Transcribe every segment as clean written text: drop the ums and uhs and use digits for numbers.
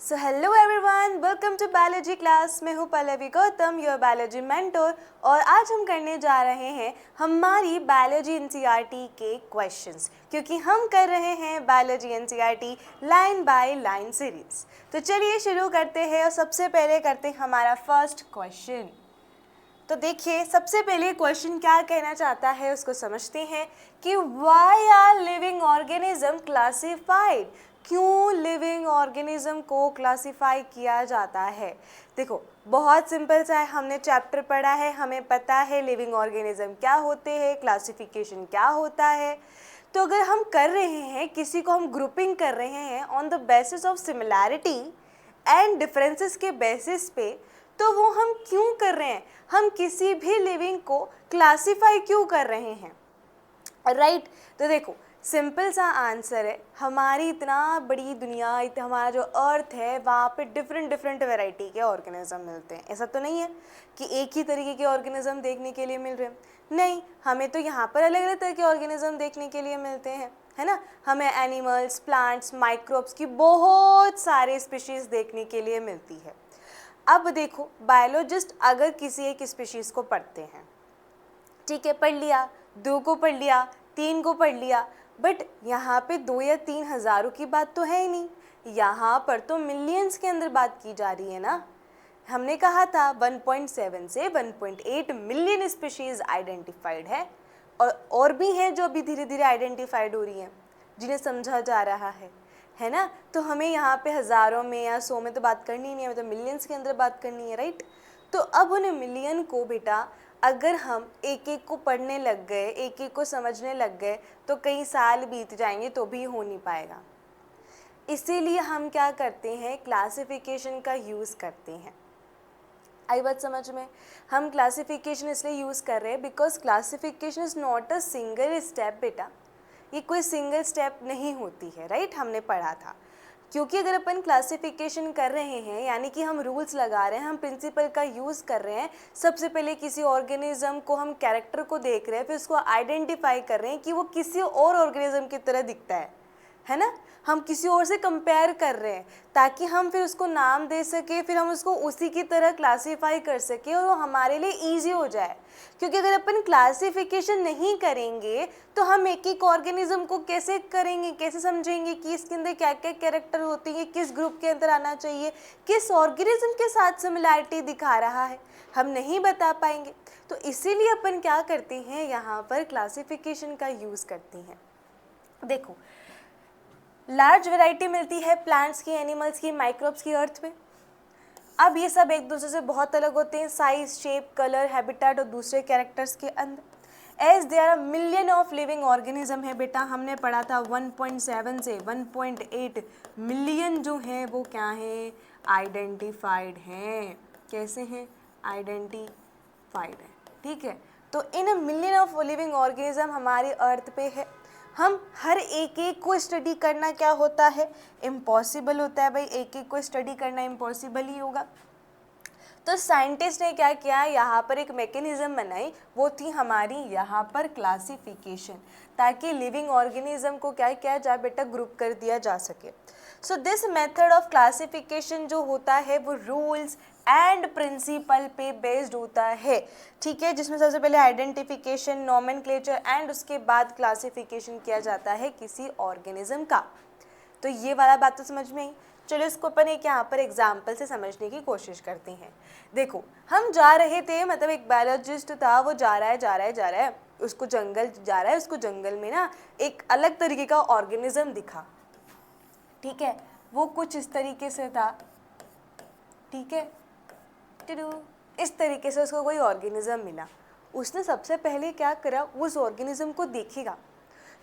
So hello everyone, welcome to biology class. मैं हूँ Pallavi Gautam, your biology mentor. और आज हम करने जा रहे हैं हमारी बायोलॉजी एनसीईआरटी के क्वेश्चंस, क्योंकि हम कर रहे हैं biology NCERT line by line series. तो चलिए शुरू करते हैं और सबसे पहले करते हैं हमारा फर्स्ट क्वेश्चन। तो देखिए, सबसे पहले क्वेश्चन क्या कहना चाहता है उसको समझते हैं कि why are living organism classified. क्यों लिविंग ऑर्गेनिज्म को क्लासिफाई किया जाता है। देखो, बहुत सिंपल सा है, हमने चैप्टर पढ़ा है, हमें पता है लिविंग ऑर्गेनिज्म क्या होते हैं, क्लासिफिकेशन क्या होता है। तो अगर हम कर रहे हैं, किसी को हम ग्रुपिंग कर रहे हैं on the basis of similarity and differences के बेसिस पे, तो वो हम क्यों कर रहे हैं, हम किसी भी लिविंग को क्लासिफाई क्यों कर रहे हैं, राइट। तो देखो, सिंपल सा आंसर है, हमारी इतना बड़ी दुनिया, हमारा जो अर्थ है, वहाँ पे डिफरेंट डिफरेंट वैरायटी के ऑर्गेनिज्म मिलते हैं। ऐसा तो नहीं है कि एक ही तरीके के ऑर्गेनिज्म देखने के लिए मिल रहे हैं, नहीं, हमें तो यहाँ पर अलग अलग तरह के ऑर्गेनिज्म देखने के लिए मिलते हैं, है ना। हमें एनिमल्स, प्लांट्स, माइक्रोब्स की बहुत सारे स्पीशीज़ देखने के लिए मिलती है। अब देखो, बायोलॉजिस्ट अगर किसी एक स्पीशीज़ को पढ़ते हैं, ठीक है, पढ़ लिया, 2 को पढ़ लिया, 3 को पढ़ लिया, बट यहाँ पे 2 या 3 हज़ारों की बात तो है ही नहीं, यहाँ पर तो मिलियंस के अंदर बात की जा रही है ना। हमने कहा था 1.7 से 1.8 मिलियन स्पीशीज़ आइडेंटिफाइड है, और भी हैं जो अभी धीरे धीरे आइडेंटिफाइड हो रही हैं, जिन्हें समझा जा रहा है ना। तो हमें यहाँ पे हज़ारों में या 100 में तो बात करनी ही नहीं है, मतलब मिलियंस के अंदर बात करनी है, राइट। तो अब उन्हें मिलियन को बेटा, अगर हम एक एक को पढ़ने लग गए, एक एक को समझने लग गए, तो कई साल बीत जाएंगे तो भी हो नहीं पाएगा। इसीलिए हम क्या करते हैं, क्लासिफिकेशन का यूज़ करते हैं। आई बात समझ में। हम क्लासिफिकेशन इसलिए यूज़ कर रहे हैं because classification is not a single step बेटा, ये कोई सिंगल स्टेप नहीं होती है, राइट, हमने पढ़ा था। क्योंकि अगर अपन क्लासिफिकेशन कर रहे हैं, यानी कि हम रूल्स लगा रहे हैं, हम प्रिंसिपल का यूज़ कर रहे हैं। सबसे पहले किसी ऑर्गेनिज्म को हम कैरेक्टर को देख रहे हैं, फिर उसको आइडेंटिफाई कर रहे हैं कि वो किसी और ऑर्गेनिज्म की तरह दिखता है ना। हम किसी और से कंपेयर कर रहे हैं ताकि हम फिर उसको नाम दे सके, फिर हम उसको उसी की तरह क्लासीफाई कर सके और वो हमारे लिए ईजी हो जाए। क्योंकि अगर अपन क्लासिफिकेशन नहीं करेंगे तो हम एक एक ऑर्गेनिज्म को कैसे करेंगे, कैसे समझेंगे कि इसके अंदर क्या क्या कैरेक्टर होते हैं, किस ग्रुप के अंदर आना चाहिए, किस ऑर्गेनिज्म के साथ सिमिलैरिटी दिखा रहा है, हम नहीं बता पाएंगे। तो इसीलिए अपन क्या करते हैं, यहाँ पर क्लासिफिकेशन का यूज़ करते हैं। देखो, लार्ज वैरायटी मिलती है प्लांट्स की, एनिमल्स की, माइक्रोब्स की अर्थ में। अब ये सब एक दूसरे से बहुत अलग होते हैं, साइज, शेप, कलर, हैबिटेट और दूसरे कैरेक्टर्स के अंदर। As there are million of living organism है बेटा, हमने पढ़ा था 1.7 से 1.8 मिलियन जो हैं वो क्या हैं, आइडेंटिफाइड हैं। कैसे हैं, आइडेंटिफाइड है, ठीक है। तो in million of living organism हमारी अर्थ पे है। हम हर एक एक को स्टडी करना क्या होता है, इम्पॉसिबल होता है भाई, एक एक को स्टडी करना इम्पॉसिबल ही होगा। तो साइंटिस्ट ने क्या किया, यहाँ पर एक मैकेनिज्म बनाई, वो थी हमारी यहाँ पर क्लासिफिकेशन, ताकि लिविंग ऑर्गेनिज्म को क्या किया जाए बेटा, ग्रुप कर दिया जा सके। So this method of classification जो होता है वो रूल्स एंड प्रिंसिपल पे बेस्ड होता है, ठीक है, जिसमें सबसे पहले आइडेंटिफिकेशन, नॉमेनक्लेचर एंड उसके बाद क्लासिफिकेशन किया जाता है किसी ऑर्गेनिज्म का। तो ये वाला बात तो समझ में आई। चलो इसको अपन एक यहाँ पर एग्जाम्पल से समझने की कोशिश करते हैं। देखो, हम जा रहे थे, मतलब एक बायोलॉजिस्ट था, वो जा रहा है, उसको जंगल जा रहा है, उसको जंगल में ना एक अलग तरीके का ऑर्गेनिज्म दिखा, ठीक है, वो कुछ इस तरीके से था, ठीक है, इस तरीके से उसको कोई ऑर्गेनिज्म मिला। उसने सबसे पहले क्या करा, उस ऑर्गेनिज्म को देखेगा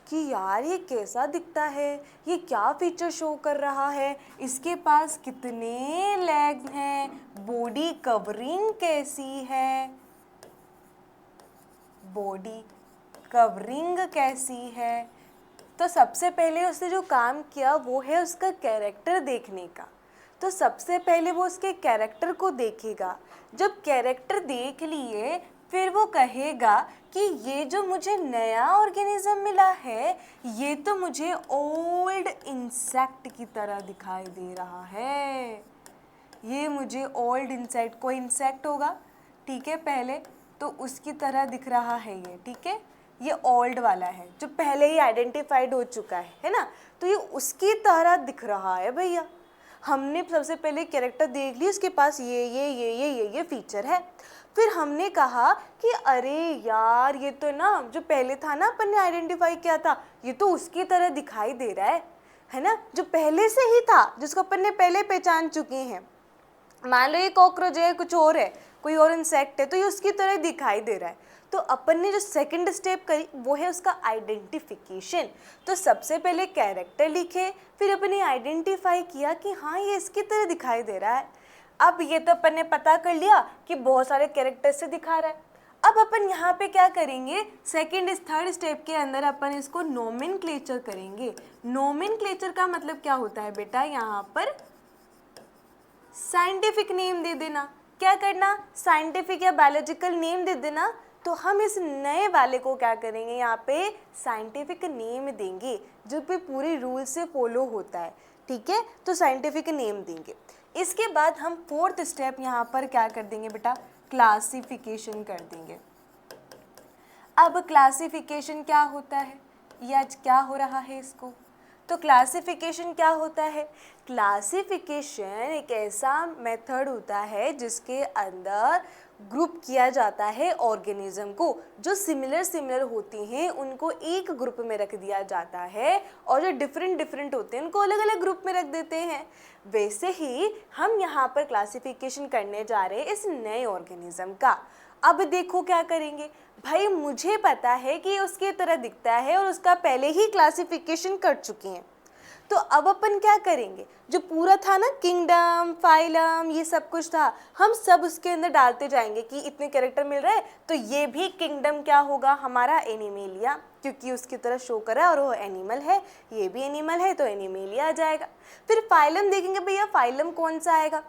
कि यार ये कैसा दिखता है, ये क्या फीचर शो कर रहा है, इसके पास कितने लेग हैं, बॉडी कवरिंग कैसी है, बॉडी कवरिंग कैसी है। तो सबसे पहले उसने जो काम किया वो है उसका कैरेक्टर देखने का। तो सबसे पहले वो उसके कैरेक्टर को देखेगा। जब कैरेक्टर देख लिए फिर वो कहेगा कि ये जो मुझे नया ऑर्गेनिज्म मिला है ये तो मुझे ओल्ड इंसेक्ट की तरह दिखाई दे रहा है, ये मुझे ओल्ड इंसेक्ट, कोई इंसेक्ट होगा ठीक है पहले, तो उसकी तरह दिख रहा है ये, ठीक है, ये ओल्ड वाला है जो पहले ही आइडेंटिफाइड हो चुका है ना, तो ये उसकी तरह दिख रहा है भैया। हमने सबसे पहले कैरेक्टर देख ली, उसके पास ये फीचर है। फिर हमने कहा कि अरे यार ये तो ना जो पहले था ना अपन ने आइडेंटिफाई किया था, ये तो उसकी तरह दिखाई दे रहा है ना, जो पहले से ही था, जिसको अपन ने पहले पहचान चुके हैं। मान लो ये कॉकरोच है, कुछ और है, कोई और इंसेक्ट है, तो ये उसकी तरह दिखाई दे रहा है। तो अपन ने जो सेकंड स्टेप करी वो है उसका आइडेंटिफिकेशन। तो सबसे पहले कैरेक्टर लिखे, फिर अपन ने आइडेंटिफाई किया कि हाँ ये इसकी तरह दिखाई दे रहा है। अब ये तो अपन ने पता कर लिया कि बहुत सारे कैरेक्टर से दिखा रहा है। अब अपन यहाँ पे क्या करेंगे, सेकंड थर्ड स्टेप के अंदर अपन इसको नोमेनक्लेचर करेंगे। नोमेनक्लेचर का मतलब क्या होता है बेटा, यहाँ पर साइंटिफिक नेम दे देना। क्या करना, साइंटिफिक या बायोलॉजिकल नेम दे देना। तो हम इस नए वाले को क्या करेंगे, यहाँ पे साइंटिफिक नेम देंगे जो भी पूरे रूल से फॉलो होता है, ठीक है, तो साइंटिफिक नेम देंगे। इसके बाद हम फोर्थ स्टेप यहाँ पर क्या कर देंगे बेटा, क्लासिफिकेशन कर देंगे। अब क्लासिफिकेशन क्या होता है, ये आज क्या हो रहा है इसको, तो क्लासिफिकेशन क्या होता है, क्लासिफिकेशन एक ऐसा मेथड होता है जिसके अंदर ग्रुप किया जाता है ऑर्गेनिज्म को, जो सिमिलर होती हैं उनको एक ग्रुप में रख दिया जाता है, और जो डिफरेंट होते हैं उनको अलग अलग ग्रुप में रख देते हैं। वैसे ही हम यहाँ पर क्लासिफिकेशन करने जा रहे हैं इस नए ऑर्गेनिज्म का। अब देखो क्या करेंगे भाई, मुझे पता है कि उसकी तरह दिखता है और उसका पहले ही क्लासिफिकेशन कर चुके हैं, तो अब अपन क्या करेंगे, जो पूरा था ना किंगडम फाइलम ये सब कुछ था, हम सब उसके अंदर डालते जाएंगे कि इतने कैरेक्टर मिल रहे हैं, तो ये भी किंगडम क्या होगा हमारा, एनिमेलिया, क्योंकि उसकी तरह शो करा और वो एनिमल है, ये भी एनिमल है तो एनिमेलिया आ जाएगा। फिर फाइलम देखेंगे भैया, फाइलम कौन सा आएगा,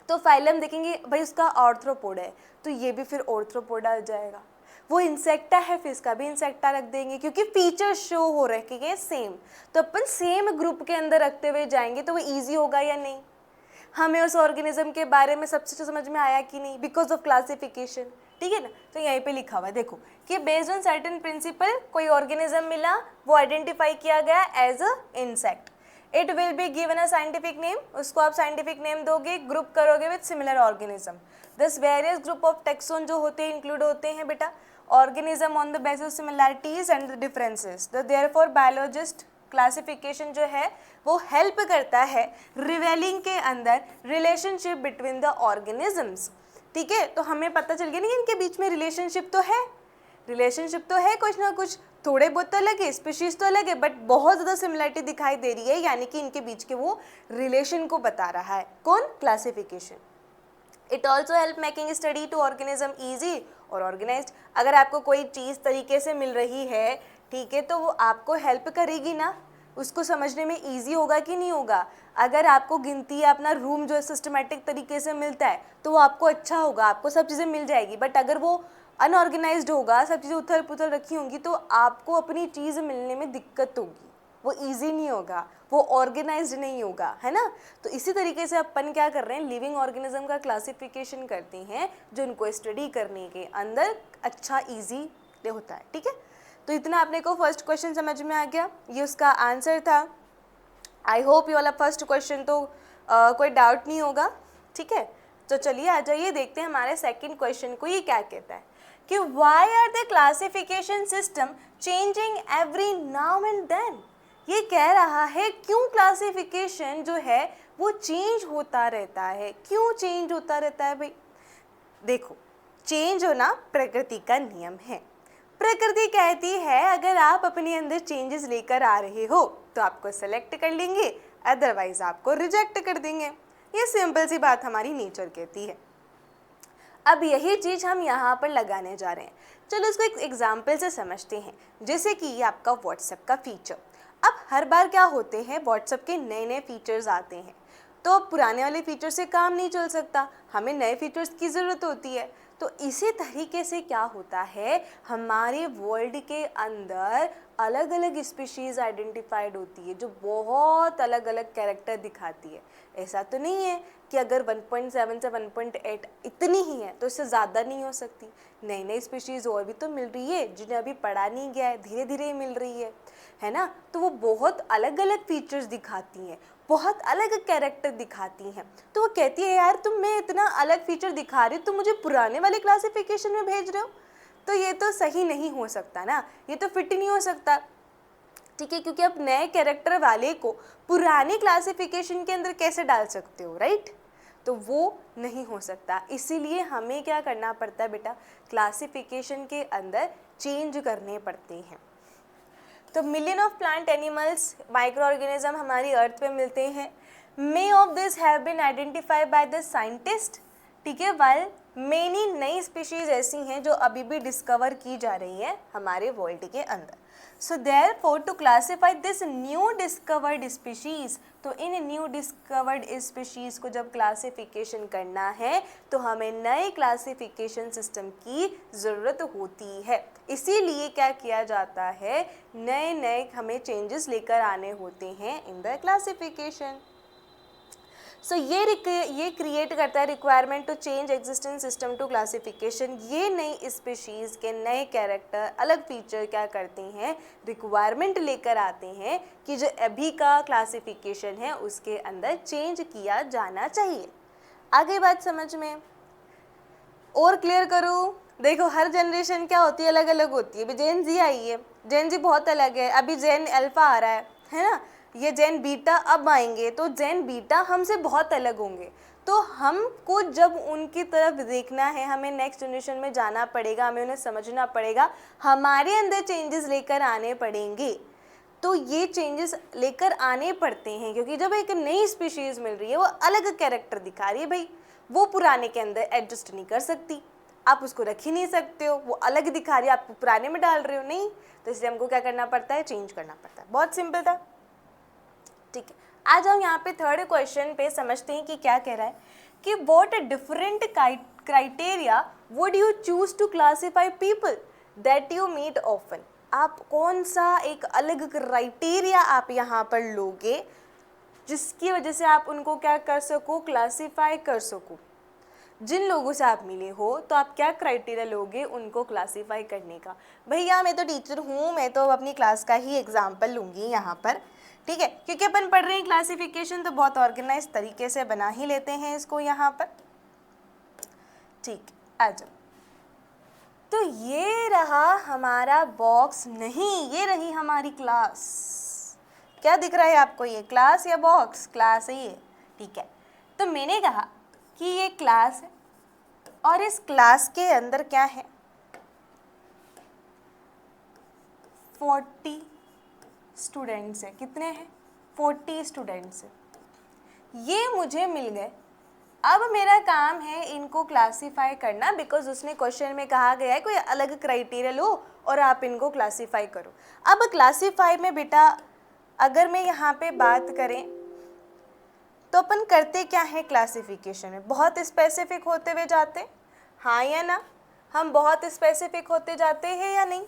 तो फाइलम देखेंगे भाई उसका आर्थ्रोपोड है, तो ये भी फिर आर्थ्रोपोड आ जाएगा। वो इंसेक्टा है, फिर इसका भी इंसेक्टा रख देंगे, क्योंकि फीचर शो हो रहे हैं सेम, तो अपन सेम ग्रुप के अंदर रखते हुए जाएंगे तो वो इजी होगा या नहीं। हमें उस ऑर्गेनिज्म के बारे में सबसे समझ में आया कि नहीं, बिकॉज ऑफ क्लासिफिकेशन, ठीक है ना। तो यहीं पे लिखा हुआ है देखो कि बेस्ड ऑन सर्टेन प्रिंसिपल कोई ऑर्गेनिज्म मिला, वो आइडेंटिफाई किया गया as a insect, it will be given a scientific name, उसको आप साइंटिफिक नेम दोगे, ग्रुप करोगे with similar organism. This various group of taxon जो होते हैं इंक्लूड होते हैं बेटा organism on the basis of similarities and the differences. तो देयरफॉर बायोलॉजिस्ट क्लासिफिकेशन जो है वो हेल्प करता है रिवेलिंग के अंदर रिलेशनशिप बिटवीन द ऑर्गेनिजम्स, ठीक है। तो हमें पता चल गया नहीं इनके बीच में रिलेशनशिप तो है कुछ ना कुछ, थोड़े बहुत तो अलग है, स्पीशीज तो अलग है, बट बहुत ज़्यादा सिमिलरिटी दिखाई दे रही है, यानी कि इनके बीच के वो रिलेशन को बता रहा है कौन, classification. It also help making study to organism easy और ऑर्गेनाइज्ड। अगर आपको कोई चीज़ तरीके से मिल रही है, ठीक है, तो वो आपको हेल्प करेगी ना, उसको समझने में ईजी होगा कि नहीं होगा। अगर आपको गिनती या अपना रूम जो है सिस्टमेटिक तरीके से मिलता है तो वो आपको अच्छा होगा, आपको सब चीज़ें मिल जाएगी, बट अगर वो अनऑर्गेनाइज्ड होगा, सब चीज़ें उथल पुथल रखी होंगी, तो आपको अपनी चीज़ मिलने में दिक्कत होगी, वो ईजी नहीं होगा, वो ऑर्गेनाइज्ड नहीं होगा, है ना। तो इसी तरीके से अपन क्या कर रहे हैं, लिविंग ऑर्गेनिज्म का क्लासिफिकेशन करते हैं जो उनको स्टडी करने के अंदर अच्छा ईजी होता है, ठीक है। तो इतना अपने को फर्स्ट क्वेश्चन समझ में आ गया, ये उसका आंसर था। आई होप ये वाला फर्स्ट क्वेश्चन तो कोई डाउट नहीं होगा, ठीक है। तो चलिए आ जाइए देखते हैं हमारे सेकंड क्वेश्चन को, ये क्या कहता है कि why are the classification system changing every now and then. ये कह रहा है क्यों क्लासिफिकेशन जो है वो चेंज होता रहता है, क्यों चेंज होता रहता है भाई। देखो चेंज होना प्रकृति का नियम है, प्रकृति कहती है अगर आप अपने अंदर चेंजेस लेकर आ रहे हो तो आपको सेलेक्ट कर लेंगे, अदरवाइज आपको रिजेक्ट कर देंगे। ये सिंपल सी बात हमारी नेचर कहती है। अब यही चीज़ हम यहाँ पर लगाने जा रहे हैं। चलो इसको एक एग्जाम्पल से समझते हैं, जैसे कि ये आपका व्हाट्सएप का फीचर। अब हर बार क्या होते हैं, व्हाट्सएप के नए नए फीचर्स आते हैं, तो पुराने वाले फीचर से काम नहीं चल सकता, हमें नए फीचर्स की ज़रूरत होती है। तो इसी तरीके से क्या होता है, हमारे वर्ल्ड के अंदर अलग अलग स्पीशीज़ आइडेंटिफाइड होती है जो बहुत अलग अलग कैरेक्टर दिखाती है। ऐसा तो नहीं है कि अगर 1.7 से 1.8 इतनी ही है तो इससे ज़्यादा नहीं हो सकती। नई नई स्पीशीज़ और भी तो मिल रही है जिन्हें अभी पढ़ा नहीं गया है, धीरे धीरे मिल रही है ना। तो वो बहुत अलग अलग फीचर्स दिखाती हैं, बहुत अलग कैरेक्टर दिखाती हैं। तो वो कहती है यार तुम मैं इतना अलग फीचर दिखा रही हो, तुम मुझे पुराने वाले क्लासिफिकेशन में भेज रहे हो, तो ये तो सही नहीं हो सकता ना, ये तो फिट ही नहीं हो सकता। ठीक है, क्योंकि आप नए कैरेक्टर वाले को पुराने क्लासिफिकेशन के अंदर कैसे डाल सकते हो, राइट। तो वो नहीं हो सकता, इसीलिए हमें क्या करना पड़ता है बेटा, क्लासिफिकेशन के अंदर चेंज करने पड़ते हैं। तो million of plant animals micro organism हमारी अर्थ पे मिलते हैं। May of this have been identified by the scientist, ठीक है, वाइल मेनी नई स्पीशीज ऐसी हैं जो अभी भी डिस्कवर की जा रही हैं हमारे वर्ल्ड के अंदर। So therefore to classify this new discovered species, तो इन न्यू डिस्कवर्ड स्पीशीज को जब क्लासिफिकेशन करना है तो हमें नए क्लासिफिकेशन सिस्टम की ज़रूरत होती है। इसीलिए क्या किया जाता है, नए नए हमें चेंजेस लेकर आने होते हैं इन द क्लासिफिकेशन। सो ये क्रिएट करता है requirement to change existing system to classification. ये नई स्पीशीज़ के नए कैरेक्टर अलग फीचर क्या करते हैं, रिक्वायरमेंट लेकर आते हैं कि जो अभी का क्लासिफिकेशन है उसके अंदर चेंज किया जाना चाहिए। आगे बात समझ में और क्लियर करूँ। देखो हर जनरेशन क्या होती है, अलग अलग होती है। अभी जेन जी आई है, जेन जी बहुत अलग है, अभी जेन अल्फा आ रहा है ना, ये जेन बीटा अब आएंगे, तो जेन बीटा हमसे बहुत अलग होंगे। तो हमको जब उनकी तरफ देखना है, हमें नेक्स्ट जनरेशन में जाना पड़ेगा, हमें उन्हें समझना पड़ेगा, हमारे अंदर चेंजेस लेकर आने पड़ेंगे। तो ये चेंजेस लेकर आने पड़ते हैं क्योंकि जब एक नई स्पीशीज़ मिल रही है, वो अलग कैरेक्टर दिखा रही है भाई, वो पुराने के अंदर एडजस्ट नहीं कर सकती, आप उसको रख ही नहीं सकते हो, वो अलग दिखा रही है, आप पुराने में डाल रहे हो, नहीं। तो इसलिए हमको क्या करना पड़ता है, चेंज करना पड़ता है। बहुत सिंपल था, ठीक है। आज हम यहाँ पे थर्ड क्वेश्चन पे समझते हैं कि क्या कह रहा है कि what different criteria would you choose to classify people that you meet often. आप कौन सा एक अलग क्राइटेरिया आप यहाँ पर लोगे जिसकी वजह से आप उनको क्या कर सको, क्लासीफाई कर सको। जिन लोगों से आप मिले हो तो आप क्या क्राइटेरिया लोगे उनको क्लासीफाई करने का। भैया मैं तो टीचर हूँ, मैं तो अपनी क्लास का ही एग्जाम्पल लूँगी यहाँ पर, ठीक है, क्योंकि अपन पढ़ रहे हैं क्लासिफिकेशन तो बहुत ऑर्गेनाइज तरीके से बना ही लेते हैं इसको यहाँ पर, ठीक। आ जाओ। तो ये रहा हमारा बॉक्स, नहीं ये रही हमारी क्लास। क्या दिख रहा है आपको, ये क्लास या बॉक्स? क्लास है ये, ठीक है। तो मैंने कहा कि ये क्लास है और इस क्लास के अंदर क्या है, 40 स्टूडेंट्स हैं। कितने हैं? 40 स्टूडेंट्स हैं। ये मुझे मिल गए। अब मेरा काम है इनको क्लासीफाई करना, बिकॉज उसने क्वेश्चन में कहा गया है कोई अलग क्राइटेरिया लो और आप इनको क्लासीफाई करो। अब क्लासीफाई में बेटा अगर मैं यहाँ पे बात करें तो अपन करते क्या है क्लासिफिकेशन में, बहुत स्पेसिफिक होते हुए जाते, हाँ या ना? हम बहुत स्पेसिफिक होते जाते हैं या नहीं?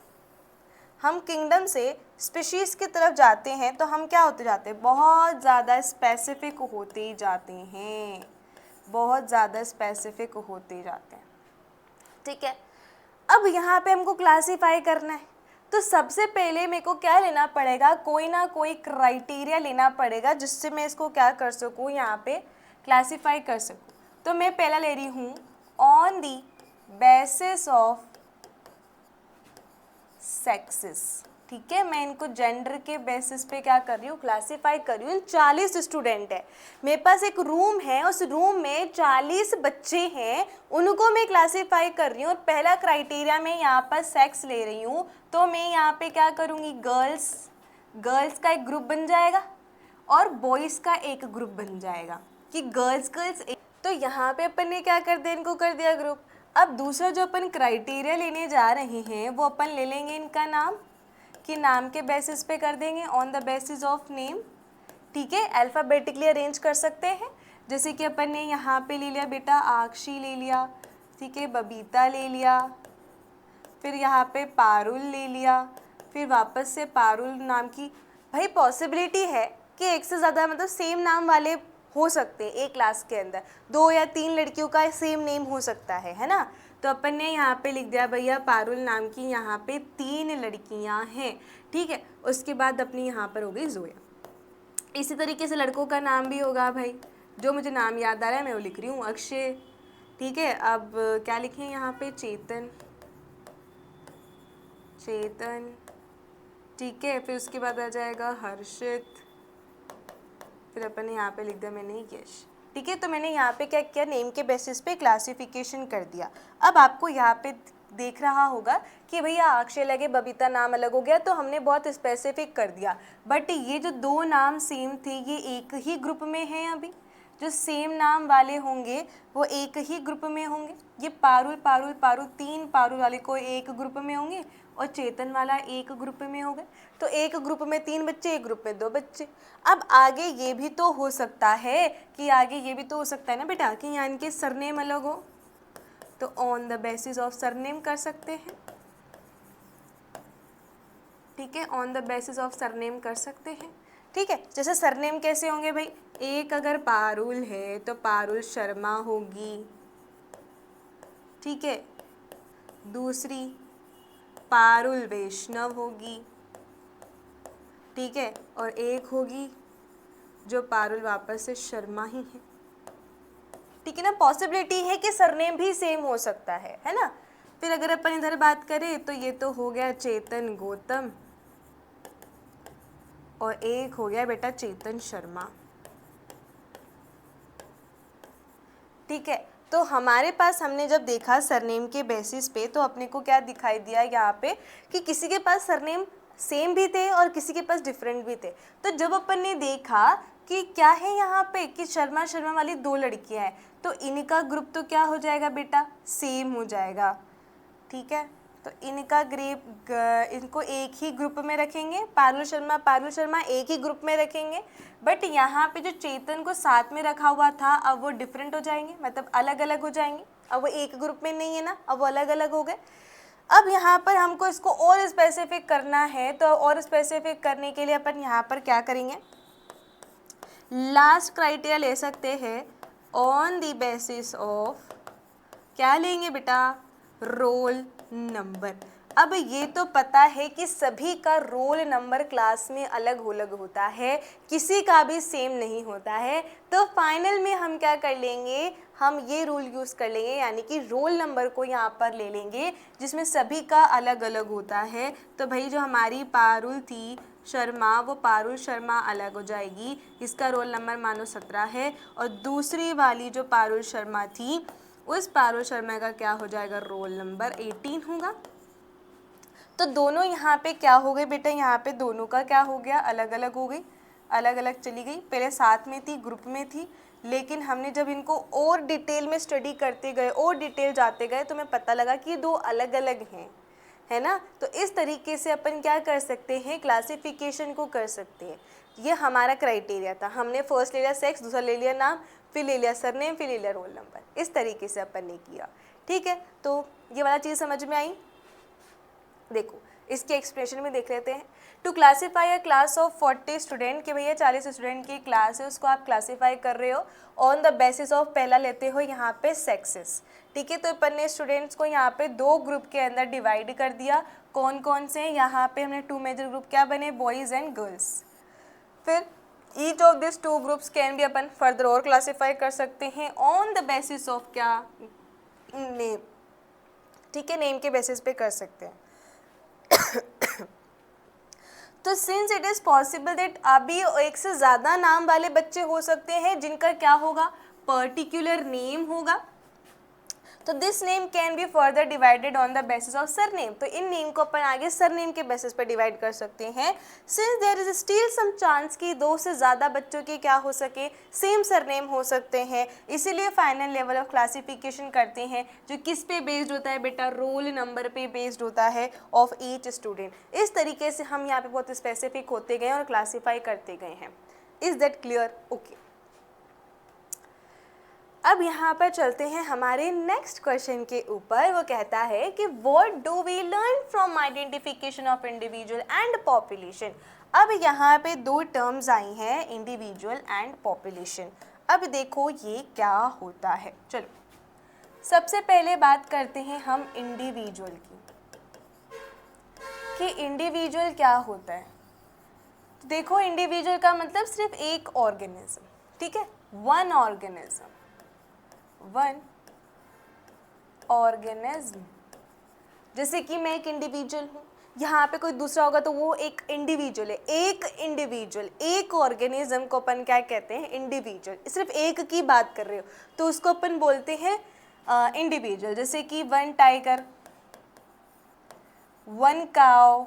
हम किंगडम से स्पीशीज़ की तरफ जाते हैं तो हम क्या होते जाते हैं, बहुत ज़्यादा स्पेसिफिक होते जाते हैं, बहुत ज़्यादा स्पेसिफिक होते जाते हैं, ठीक है। अब यहाँ पे हमको क्लासीफाई करना है तो सबसे पहले मेरे को क्या लेना पड़ेगा, कोई ना कोई क्राइटेरिया लेना पड़ेगा जिससे मैं इसको क्या कर सकूँ, यहाँ पे क्लासीफाई कर सकूँ। तो मैं पहला ले रही हूँ on the basis of sexes, ठीक है। मैं इनको जेंडर के बेसिस पे क्या कर रही हूँ, क्लासीफाई कर रही हूँ। 40 स्टूडेंट है, मेरे पास एक रूम है, उस रूम में 40 बच्चे हैं, उनको मैं क्लासीफाई कर रही हूँ। और पहला क्राइटेरिया मैं यहाँ पर सेक्स ले रही हूँ, तो मैं यहाँ पे क्या करूँगी, गर्ल्स का एक ग्रुप बन जाएगा और बॉयज़ का एक ग्रुप बन जाएगा कि गर्ल्स तो यहाँ पे अपन ने क्या कर दिया, इनको कर दिया ग्रुप। अब दूसरा जो अपन क्राइटेरिया लेने जा रहे हैं वो अपन ले लेंगे इनका नाम, कि नाम के बेसिस पे कर देंगे, on the basis of name, ठीक है। अल्फ़ाबेटिकली अरेंज कर सकते हैं, जैसे कि अपन ने यहाँ पे ले लिया बेटा आक्षी ले लिया, ठीक है, बबीता ले लिया, फिर यहाँ पे पारुल ले लिया, फिर वापस से पारुल नाम की, भाई पॉसिबिलिटी है कि एक से ज़्यादा मतलब सेम नाम वाले हो सकते हैं एक क्लास के अंदर, 2 या 3 लड़कियों का सेम नेम हो सकता है ना। तो अपन ने यहाँ पे लिख दिया भैया पारुल नाम की यहाँ पे 3 लड़कियाँ हैं, ठीक है। उसके बाद अपनी यहाँ पर हो गई जोया। इसी तरीके से लड़कों का नाम भी होगा भाई, जो मुझे नाम याद आ रहा है मैं वो लिख रही हूँ, अक्षय, ठीक है। अब क्या लिखें यहाँ पे, चेतन, चेतन, ठीक है। फिर उसके बाद आ जाएगा हर्षित, फिर अपन ने यहाँ पे लिख दिया मैंने यश, ठीक है। तो मैंने यहाँ पे क्या किया, नेम के बेसिस पे क्लासिफिकेशन कर दिया। अब आपको यहाँ पे देख रहा होगा कि भैया अक्षय लगे, बबीता नाम अलग हो गया, तो हमने बहुत स्पेसिफिक कर दिया। बट ये जो 2 नाम सेम थे ये एक ही ग्रुप में हैं। अभी जो सेम नाम वाले होंगे वो एक ही ग्रुप में होंगे। ये पारुल पारुल पारुल 3 पारुल वाले को एक ग्रुप में होंगे और चेतन वाला एक ग्रुप में होगा। तो एक ग्रुप में 3 बच्चे, एक ग्रुप में 2 बच्चे। अब आगे ये भी तो हो सकता है कि ना बेटा कि यहाँ इनके सरनेम अलग हो, तो on the basis of surname कर सकते हैं, ठीक है। On the basis of surname कर सकते हैं, ठीक है। जैसे सरनेम कैसे होंगे भाई, एक अगर पारुल है तो पारुल शर्मा होगी, ठीक है। दूसरी पारुल वैष्णव होगी, ठीक है। और एक होगी जो पारुल वापस से शर्मा ही है, ठीक है ना। पॉसिबिलिटी है कि सरनेम भी सेम हो सकता है ना। फिर अगर अपन इधर बात करें तो ये तो हो गया चेतन गौतम और एक हो गया बेटा चेतन शर्मा, ठीक है। तो हमारे पास हमने जब देखा सरनेम के बेसिस पे तो अपने को क्या दिखाई दिया यहाँ पे कि किसी के पास सरनेम सेम भी थे और किसी के पास डिफरेंट भी थे। तो जब अपन ने देखा कि क्या है यहाँ पे कि शर्मा शर्मा वाली 2 लड़कियाँ हैं, तो इनका ग्रुप तो क्या हो जाएगा बेटा, सेम हो जाएगा, ठीक है। तो इनका इनको एक ही ग्रुप में रखेंगे, पारुल शर्मा एक ही ग्रुप में रखेंगे। बट यहाँ पे जो चेतन को साथ में रखा हुआ था अब वो डिफरेंट हो जाएंगे, मतलब अलग अलग हो जाएंगे। अब वो एक ग्रुप में नहीं है ना, अब वो अलग अलग हो गए। अब यहाँ पर हमको इसको और स्पेसिफिक करना है, तो और स्पेसिफिक करने के लिए अपन यहाँ पर क्या करेंगे, लास्ट क्राइटेरिया ले सकते हैं, ऑन द बेसिस ऑफ क्या लेंगे बेटा, रोल नंबर। अब ये तो पता है कि सभी का रोल नंबर क्लास में अलग अलग होता है, किसी का भी सेम नहीं होता है। तो फाइनल में हम क्या कर लेंगे, हम ये रूल यूज़ कर लेंगे, यानी कि रोल नंबर को यहाँ पर ले लेंगे जिसमें सभी का अलग अलग होता है। तो भाई जो हमारी पारुल थी शर्मा, वो पारुल शर्मा अलग हो जाएगी, इसका रोल नंबर मानो 17 है। और दूसरी वाली जो पारुल शर्मा थी उस पारुल शर्मा का क्या हो जाएगा, रोल नंबर 18 होगा। तो दोनों यहाँ पे क्या हो गए बेटा, यहाँ पे दोनों का क्या हो गया, अलग अलग हो गई, अलग अलग चली गई। पहले साथ में थी, ग्रुप में थी, लेकिन हमने जब इनको और डिटेल में स्टडी करते गए और डिटेल जाते गए तो हमें पता लगा कि ये 2 अलग अलग हैं, है ना। तो इस तरीके से अपन क्या कर सकते हैं, क्लासिफिकेशन को कर सकते हैं। ये हमारा क्राइटेरिया था, हमने फर्स्ट ले लिया सेक्स, दूसरा ले लिया नाम, फिर ले लिया सरनेम, फिर ले लिया रोल नंबर, इस तरीके से अपन ने किया, ठीक है। तो ये वाला चीज़ समझ में आई। देखो इसके एक्सप्रेशन में देख लेते हैं। To classify a class of 40 student, कि भैया 40 स्टूडेंट की क्लास है, उसको आप क्लासीफाई कर रहे हो ऑन द बेसिस ऑफ, पहला लेते हो यहाँ पे सेक्सेस, ठीक है। तो अपन ने स्टूडेंट्स को यहाँ पे 2 ग्रुप के अंदर डिवाइड कर दिया। कौन कौन से हैं, यहाँ पे हमने 2 मेजर ग्रुप क्या बने, बॉयज़ एंड गर्ल्स। फिर each of this 2 groups can भी अपन फर्दर और क्लासीफाई कर सकते हैं ऑन द बेसिस ऑफ क्या, नेम, ठीक है, नेम के बेसिस पे कर सकते हैं। तो since it is possible that अभी एक से ज़्यादा नाम वाले बच्चे हो सकते हैं जिनका क्या होगा, पर्टिकुलर नेम होगा, तो this name can be further divided on the basis of surname. तो इन नेम को अपन आगे सरनेम के बेसिस पर डिवाइड कर सकते हैं। Since there is still some chance कि 2 से ज़्यादा बच्चों के क्या हो सके, सेम सरनेम हो सकते हैं, इसीलिए फाइनल लेवल ऑफ क्लासिफिकेशन करते हैं जो किस पे बेस्ड होता है बेटा, रोल नंबर पे बेस्ड होता है ऑफ ईच स्टूडेंट। इस तरीके से हम यहाँ पे बहुत स्पेसिफिक होते गए और क्लासीफाई करते गए हैं। Is that clear? ओके। अब यहाँ पर चलते हैं हमारे नेक्स्ट क्वेश्चन के ऊपर। वो कहता है कि what do we learn from identification of individual and population. अब यहाँ पे दो टर्म्स आई हैं, इंडिविजुअल एंड पॉपुलेशन। अब देखो ये क्या होता है। चलो सबसे पहले बात करते हैं हम इंडिविजुअल की, कि इंडिविजुअल क्या होता है। तो देखो इंडिविजुअल का मतलब सिर्फ एक ऑर्गेनिज्म, ठीक है, वन ऑर्गेनिज्म, वन ऑर्गेनिज्म। जैसे कि मैं एक इंडिविजुअल हूँ, यहाँ पे कोई दूसरा होगा तो वो एक इंडिविजुअल है। एक इंडिविजुअल, एक ऑर्गेनिज्म को अपन क्या कहते हैं, इंडिविजुअल। सिर्फ एक की बात कर रहे हो तो उसको अपन बोलते हैं इंडिविजुअल। जैसे कि वन टाइगर, वन काउ,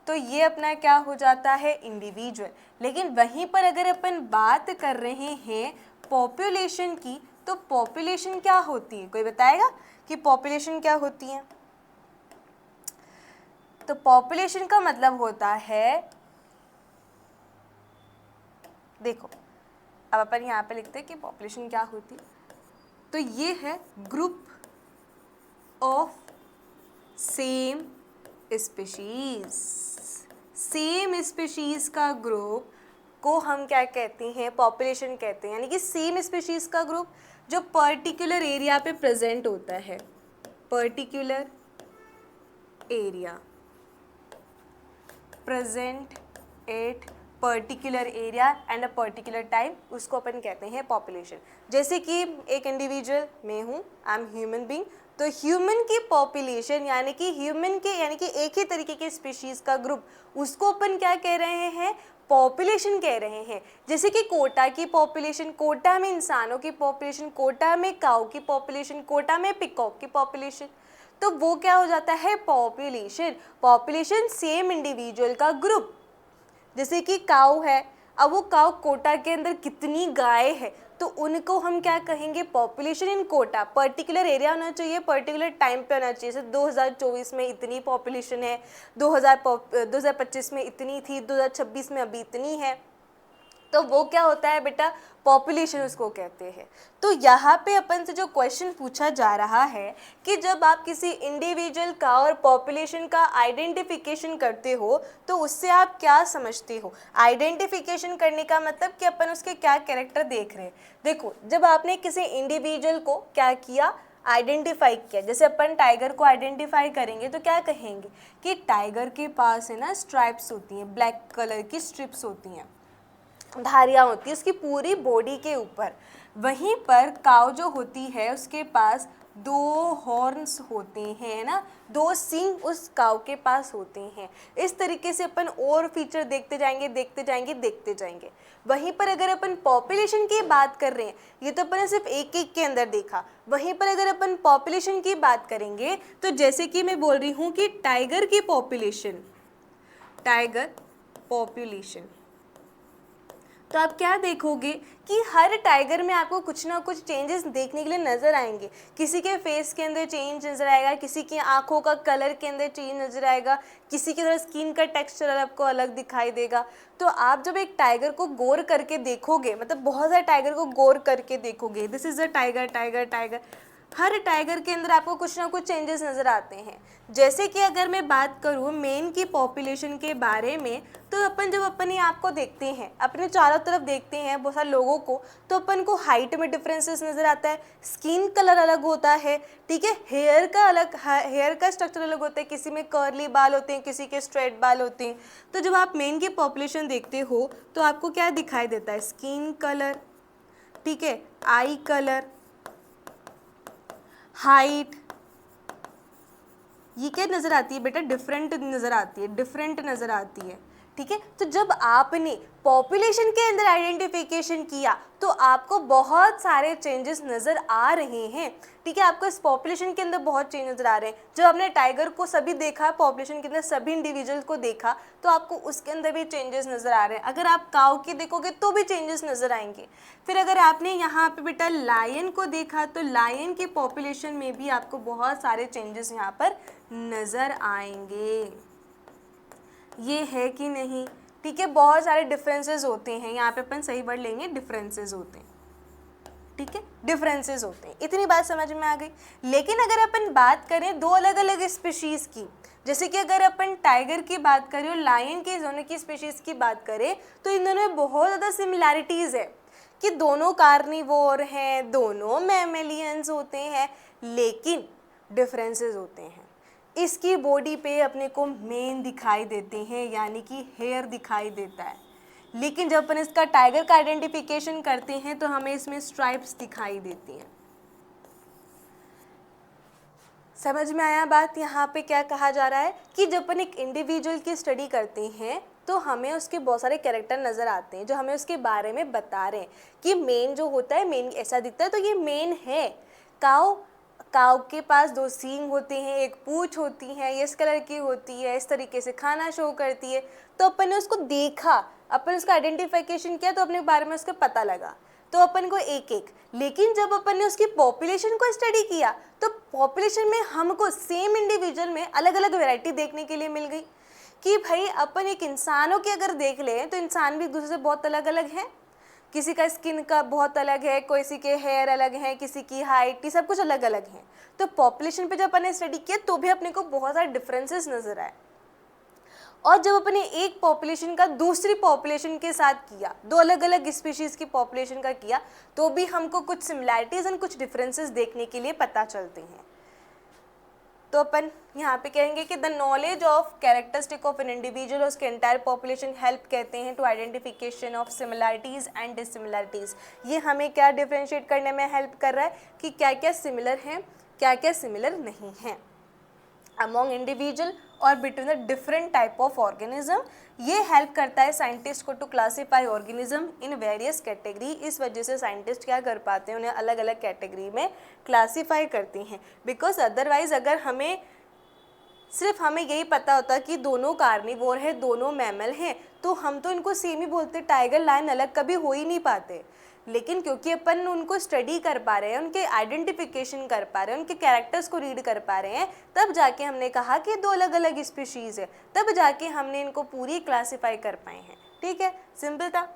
तो ये अपना क्या हो जाता है, इंडिविजुअल। लेकिन वहीं पर अगर अपन बात कर रहे हैं पॉपुलेशन की, तो पॉपुलेशन क्या होती है, कोई बताएगा कि पॉपुलेशन क्या होती है। तो पॉपुलेशन का मतलब होता है, देखो अब अपन यहाँ पे लिखते हैं कि पॉपुलेशन क्या होती है। तो ये है group of same species. Same species का ग्रुप को हम क्या कहते हैं, पॉपुलेशन कहते हैं। यानी कि सेम स्पीशीज का ग्रुप जो पर्टिकुलर एरिया पे प्रेजेंट होता है, particular area, present at particular area and a particular time, उसको अपन कहते हैं पॉपुलेशन। जैसे कि एक इंडिविजुअल मैं हूँ, आई एम ह्यूमन बीइंग, तो ह्यूमन की पॉपुलेशन यानी कि एक ही तरीके के स्पीशीज़ का ग्रुप, उसको अपन क्या कह रहे हैं, पॉपुलेशन कह रहे हैं। जैसे कि कोटा की पॉपुलेशन, कोटा में इंसानों की पॉपुलेशन, कोटा में काऊ की पॉपुलेशन, कोटा में पिकॉक की पॉपुलेशन, तो वो क्या हो जाता है, पॉपुलेशन। पॉपुलेशन सेम इंडिविजुअल का ग्रुप। जैसे कि काऊ है, अब वो काऊ कोटा के अंदर कितनी गाय है, तो उनको हम क्या कहेंगे, population in Kota. Particular area होना चाहिए, पर्टिकुलर टाइम पे होना चाहिए। जैसे 2024 में इतनी पॉपुलेशन है, 2025 में इतनी थी, 2026 में अभी इतनी है, तो वो क्या होता है बेटा, पॉपुलेशन उसको कहते हैं। तो यहाँ पे अपन से जो क्वेश्चन पूछा जा रहा है कि जब आप किसी इंडिविजुअल का और पॉपुलेशन का आइडेंटिफिकेशन करते हो तो उससे आप क्या समझते हो। आइडेंटिफिकेशन करने का मतलब कि अपन उसके क्या कैरेक्टर देख रहे हैं। देखो जब आपने किसी इंडिविजुअल को क्या किया, आइडेंटिफाई किया, जैसे अपन टाइगर को आइडेंटिफाई करेंगे तो क्या कहेंगे कि टाइगर के पास है ना स्ट्राइप्स होती हैं, ब्लैक कलर की स्ट्रिप्स होती हैं, धारियाँ होती है उसकी पूरी बॉडी के ऊपर। वहीं पर काऊ जो होती है उसके पास दो हॉर्न्स होते हैं ना, दो सींग उस काऊ के पास होते हैं। इस तरीके से अपन और फीचर देखते जाएंगे देखते जाएंगे देखते जाएंगे। वहीं पर अगर अपन पॉपुलेशन की बात कर रहे हैं, ये तो अपन ने सिर्फ एक एक के अंदर देखा, वहीं पर अगर अपन पॉपुलेशन की बात करेंगे तो जैसे कि मैं बोल रही हूँ कि टाइगर की पॉपुलेशन, टाइगर पॉपुलेशन, तो आप क्या देखोगे कि हर टाइगर में आपको कुछ ना कुछ चेंजेस देखने के लिए नज़र आएंगे। किसी के फेस के अंदर चेंज नज़र आएगा, किसी की आंखों का कलर के अंदर चेंज नज़र आएगा, किसी की तरह स्किन का टेक्सचर आपको अलग दिखाई देगा। तो आप जब एक टाइगर को गौर करके देखोगे, मतलब बहुत सारे टाइगर को गौर करके देखोगे, this is a tiger, tiger, tiger, her tiger के अंदर आपको कुछ ना कुछ चेंजेस नज़र आते हैं। जैसे कि अगर मैं बात करूँ मेन की पॉपुलेशन के बारे में, तो अपन जब अपने आप को देखते हैं, अपने चारों तरफ देखते हैं बहुत सारे लोगों को, तो अपन को हाइट में डिफरेंसेस नज़र आता है, स्किन कलर अलग होता है, ठीक है, हेयर का स्ट्रक्चर अलग होता है, किसी में कर्ली बाल होते हैं, किसी के स्ट्रेट बाल होते हैं। तो जब आप मेन की पॉपुलेशन देखते हो तो आपको क्या दिखाई देता है, स्किन कलर, ठीक है, आई कलर, हाइट, ये क्या नज़र आती है बेटा, डिफरेंट नज़र आती है, डिफरेंट नज़र आती है, ठीक है। तो जब आपने पॉपुलेशन के अंदर आइडेंटिफिकेशन किया तो आपको बहुत सारे चेंजेस नज़र आ रहे हैं, ठीक है, आपको इस पॉपुलेशन के अंदर बहुत चेंज नज़र आ रहे हैं। जब आपने टाइगर को सभी देखा, पॉपुलेशन के अंदर सभी इंडिविजुअल को देखा, तो आपको उसके अंदर भी चेंजेस नज़र आ रहे हैं। अगर आप काऊ की देखोगे तो भी चेंजेस नज़र आएंगे। फिर अगर आपने यहाँ पे बेटा लायन को देखा तो लायन की पॉपुलेशन में भी आपको बहुत सारे चेंजेस यहाँ पर नज़र आएंगे। ये है कि नहीं, ठीक है, बहुत सारे डिफरेंसेस होते हैं, यहाँ पे अपन सही वर्ड लेंगे, डिफरेंसेस होते हैं, ठीक है, डिफरेंसेस होते हैं। इतनी बात समझ में आ गई। लेकिन अगर अपन बात करें दो अलग अलग स्पीशीज़ की, जैसे कि अगर अपन टाइगर की बात करें और लायन के दोनों की स्पीशीज़ की बात करें, तो इन दोनों में बहुत ज़्यादा सिमिलैरिटीज़ है कि दोनों कार्निवोर हैं, दोनों मैमेलियंस होते हैं, लेकिन डिफरेंसेस होते हैं। इसकी बॉडी पे अपने को मेन दिखाई देते हैं, यानी कि हेयर दिखाई देता है, लेकिन जब अपन इसका टाइगर का आइडेंटिफिकेशन करते हैं तो हमें इसमें स्ट्राइप्स दिखाई देती हैं। समझ में आया बात? यहाँ पे क्या कहा जा रहा है कि जब अपन एक इंडिविजुअल की स्टडी करते हैं तो हमें उसके बहुत सारे कैरेक्टर नज़र आते हैं जो हमें उसके बारे में बता रहे हैं कि मेन जो होता है, मेन ऐसा दिखता है तो ये मेन है। काऊ के पास दो सींग होते हैं, एक पूंछ होती है, ये इस कलर की होती है, इस तरीके से खाना शो करती है। तो अपन ने उसको देखा, अपन उसका आइडेंटिफिकेशन किया, तो अपने बारे में उसका पता लगा, तो अपन को एक एक। लेकिन जब अपन ने उसकी पॉपुलेशन को स्टडी किया तो पॉपुलेशन में हमको सेम इंडिविजुअल में अलग अलग वैरायटी देखने के लिए मिल गई कि भाई अपन एक इंसानों की अगर देख लें तो इंसान भी एक दूसरे से बहुत अलग अलग हैं। किसी का स्किन का बहुत अलग है, किसी के हेयर अलग हैं, किसी की हाइट, सब कुछ अलग अलग है। तो पॉपुलेशन पे जब अपन ने स्टडी किया तो भी अपने को बहुत सारे डिफरेंसेस नजर आए। और जब अपने एक पॉपुलेशन का दूसरी पॉपुलेशन के साथ किया, दो अलग अलग स्पीशीज़ की पॉपुलेशन का किया, तो भी हमको कुछ सिमिलैरिटीज़ एंड कुछ डिफरेंसेस देखने के लिए पता चलते हैं। तो अपन यहाँ पे कहेंगे कि the knowledge of characteristic of an individual, उसके एंटायर पॉपुलेशन हेल्प कहते हैं to identification of similarities and dissimilarities. ये हमें क्या डिफ्रेंशिएट करने में हेल्प कर रहा है कि क्या क्या सिमिलर हैं, क्या क्या सिमिलर नहीं हैं अमॉन्ग इंडिविजुअल और between the different type of organism. ये हेल्प करता है साइंटिस्ट को to classify organism in various category. इस वजह से साइंटिस्ट क्या कर पाते हैं, उन्हें अलग अलग कैटेगरी में क्लासीफाई करते हैं। बिकॉज अदरवाइज अगर सिर्फ हमें यही पता होता कि दोनों कार्निवोर है, दोनों मैमल हैं, तो हम तो इनको सेम ही बोलते, टाइगर लायन अलग कभी हो ही नहीं पाते। लेकिन क्योंकि अपन उनको स्टडी कर पा रहे हैं, उनके आइडेंटिफिकेशन कर पा रहे हैं, उनके कैरेक्टर्स को रीड कर पा रहे हैं, तब जाके हमने कहा कि दो अलग अलग स्पीशीज़ है, तब जाके हमने इनको पूरी क्लासीफाई कर पाए हैं। ठीक है, सिंपल था।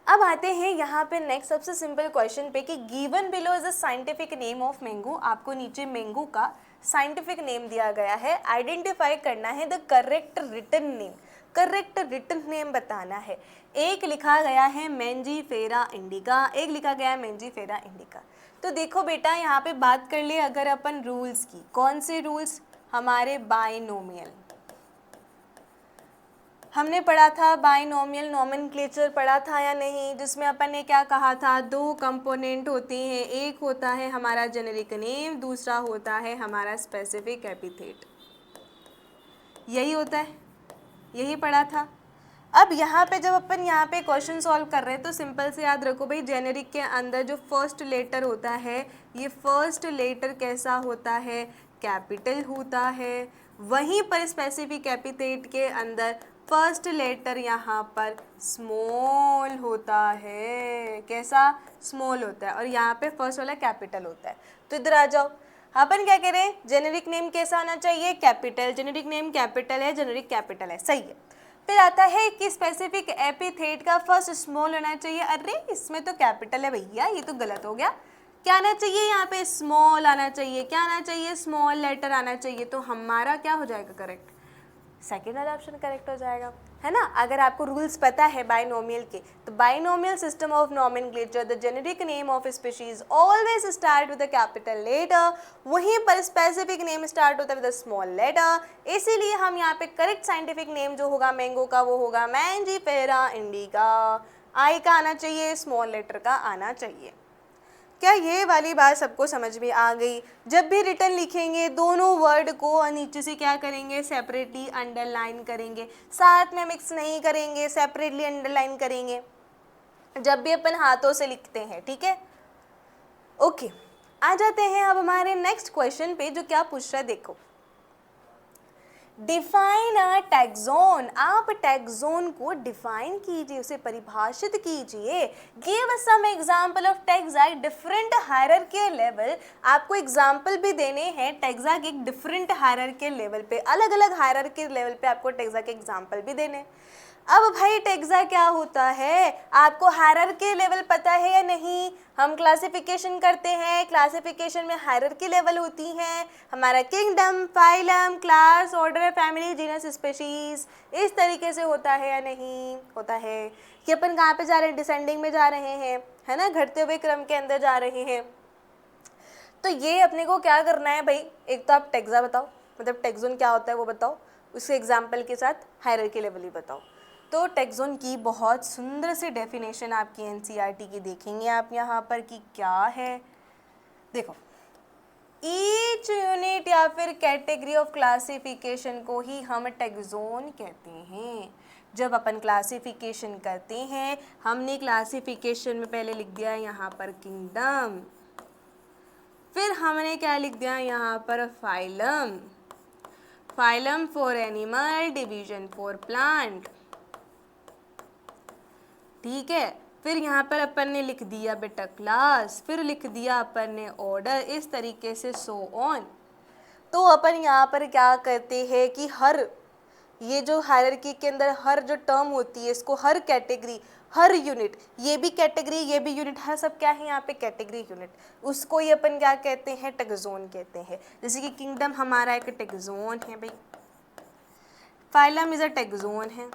अब आते हैं यहाँ पे नेक्स्ट सबसे सिंपल क्वेश्चन पे कि given below is the scientific name of mango. आपको नीचे मैंगो का साइंटिफिक नेम दिया गया है, आइडेंटिफाई करना है the correct written name, correct written name बताना है। एक लिखा गया है मैंजीफेरा इंडिका, एक लिखा गया है मैंजीफेरा इंडिका। तो देखो बेटा, यहाँ पे बात कर ले अगर अपन रूल्स की, कौन से रूल्स, हमारे बाइनोमियल, हमने पढ़ा था बाइनोमियल नोमेनक्लेचर पढ़ा था या नहीं, जिसमें अपन ने क्या कहा था, दो कंपोनेंट होते हैं, एक होता है हमारा जेनेरिक नेम, दूसरा होता है हमारा स्पेसिफिक एपिथेट। यही होता है, यही पढ़ा था। अब यहाँ पे जब अपन यहाँ पे क्वेश्चन सॉल्व कर रहे हैं तो सिंपल से याद रखो भाई, जेनेरिक के अंदर जो फर्स्ट लेटर होता है, ये फर्स्ट लेटर कैसा होता है, कैपिटल होता है। वहीं पर स्पेसिफिक एपिथेट के अंदर फर्स्ट लेटर यहाँ पर स्मॉल होता है, कैसा, स्मॉल होता है, और यहाँ पे फर्स्ट वाला कैपिटल होता है। तो इधर आ जाओ, अपन क्या करें, जेनेरिक नेम कैसा होना चाहिए, कैपिटल, जेनेरिक नेम कैपिटल है, जेनेरिक कैपिटल है, सही है। फिर आता है कि स्पेसिफिक एपिथेट का फर्स्ट स्मॉल होना चाहिए। अरे इसमें तो कैपिटल है भैया, ये तो गलत हो गया। क्या आना चाहिए, यहाँ पे स्मॉल आना चाहिए, क्या आना चाहिए, स्मॉल लेटर आना चाहिए। तो हमारा क्या हो जाएगा करेक्ट, सेकेंड वाला ऑप्शन करेक्ट हो जाएगा, है ना। अगर आपको रूल्स पता है बाइनोमियल के, तो binomial system of nomenclature, the generic name of species always start with the capital letter, वहीं पर स्पेसिफिक नेम स्टार्ट होता है विद द स्मॉल लेटर। इसीलिए हम यहाँ पे करेक्ट साइंटिफिक नेम जो होगा मैंगो का, वो होगा मैंजीफेरा इंडिका। आई का आना चाहिए, स्मॉल लेटर का आना चाहिए। क्या ये वाली बात सबको समझ में आ गई? जब भी रिटर्न लिखेंगे दोनों वर्ड को नीचे से क्या करेंगे, सेपरेटली अंडरलाइन करेंगे, साथ में मिक्स नहीं करेंगे, सेपरेटली अंडरलाइन करेंगे जब भी अपन हाथों से लिखते हैं। ठीक है, ओके। आ जाते हैं अब हमारे नेक्स्ट क्वेश्चन पे, जो क्या पूछ रहा है देखो, डिफाइन अ टैक्सोन। आप टैक्सोन को डिफाइन कीजिए, उसे परिभाषित कीजिए। Give some example of taxa different hierarchical level. आपको एग्जांपल भी देने हैं टैक्सा के एक डिफरेंट हायरार्किकल लेवल पे, अलग अलग हायरार्किकल लेवल पे आपको टैक्सा के एग्जांपल भी देने। अब भाई टेक्सा क्या होता है, आपको हायरार्की लेवल पता है या नहीं? हम क्लासिफिकेशन करते हैं, क्लासिफिकेशन में हायरार्की लेवल होती हैं, हमारा kingdom, phylum, class, order, family, genus, species, इस तरीके से होता है या नहीं? होता है। कि अपन कहाँ पे जा रहे हैं? डिसेंडिंग में जा रहे हैं, है ना, घटते हुए क्रम के अंदर जा रहे हैं। तो ये अपने को क्या करना है भाई, एक तो आप टेक्सा बताओ, मतलब टेक्सोन क्या होता है वो बताओ, उसके एग्जाम्पल के साथ हायरार्की लेवल ही बताओ। तो टेक्सोन की बहुत सुंदर सी डेफिनेशन आपकी एनसीईआरटी की देखेंगे आप यहाँ पर कि क्या है। देखो, ईच यूनिट या फिर कैटेगरी ऑफ क्लासिफिकेशन को ही हम टेक्सोन कहते हैं। जब अपन क्लासिफिकेशन करते हैं, हमने क्लासिफिकेशन में पहले लिख दिया यहाँ पर किंगडम, फिर हमने क्या लिख दिया यहाँ पर phylum, phylum for animal, division for plant, ठीक है। फिर यहाँ पर अपन ने लिख दिया बेटा क्लास, फिर लिख दिया अपन ने ऑर्डर, इस तरीके से सो ऑन। तो अपन यहाँ पर क्या करते हैं कि हर ये जो हायरार्की के अंदर हर जो टर्म होती है, इसको हर कैटेगरी, हर यूनिट, ये भी कैटेगरी, ये भी यूनिट, हर सब क्या है यहाँ पे कैटेगरी यूनिट, उसको ही अपन क्या कहते हैं? टेक्सोन कहते हैं। जैसे कि किंगडम हमारा एक टेक्सोन है भाई, फाइलम इज अ टेक्सोन है,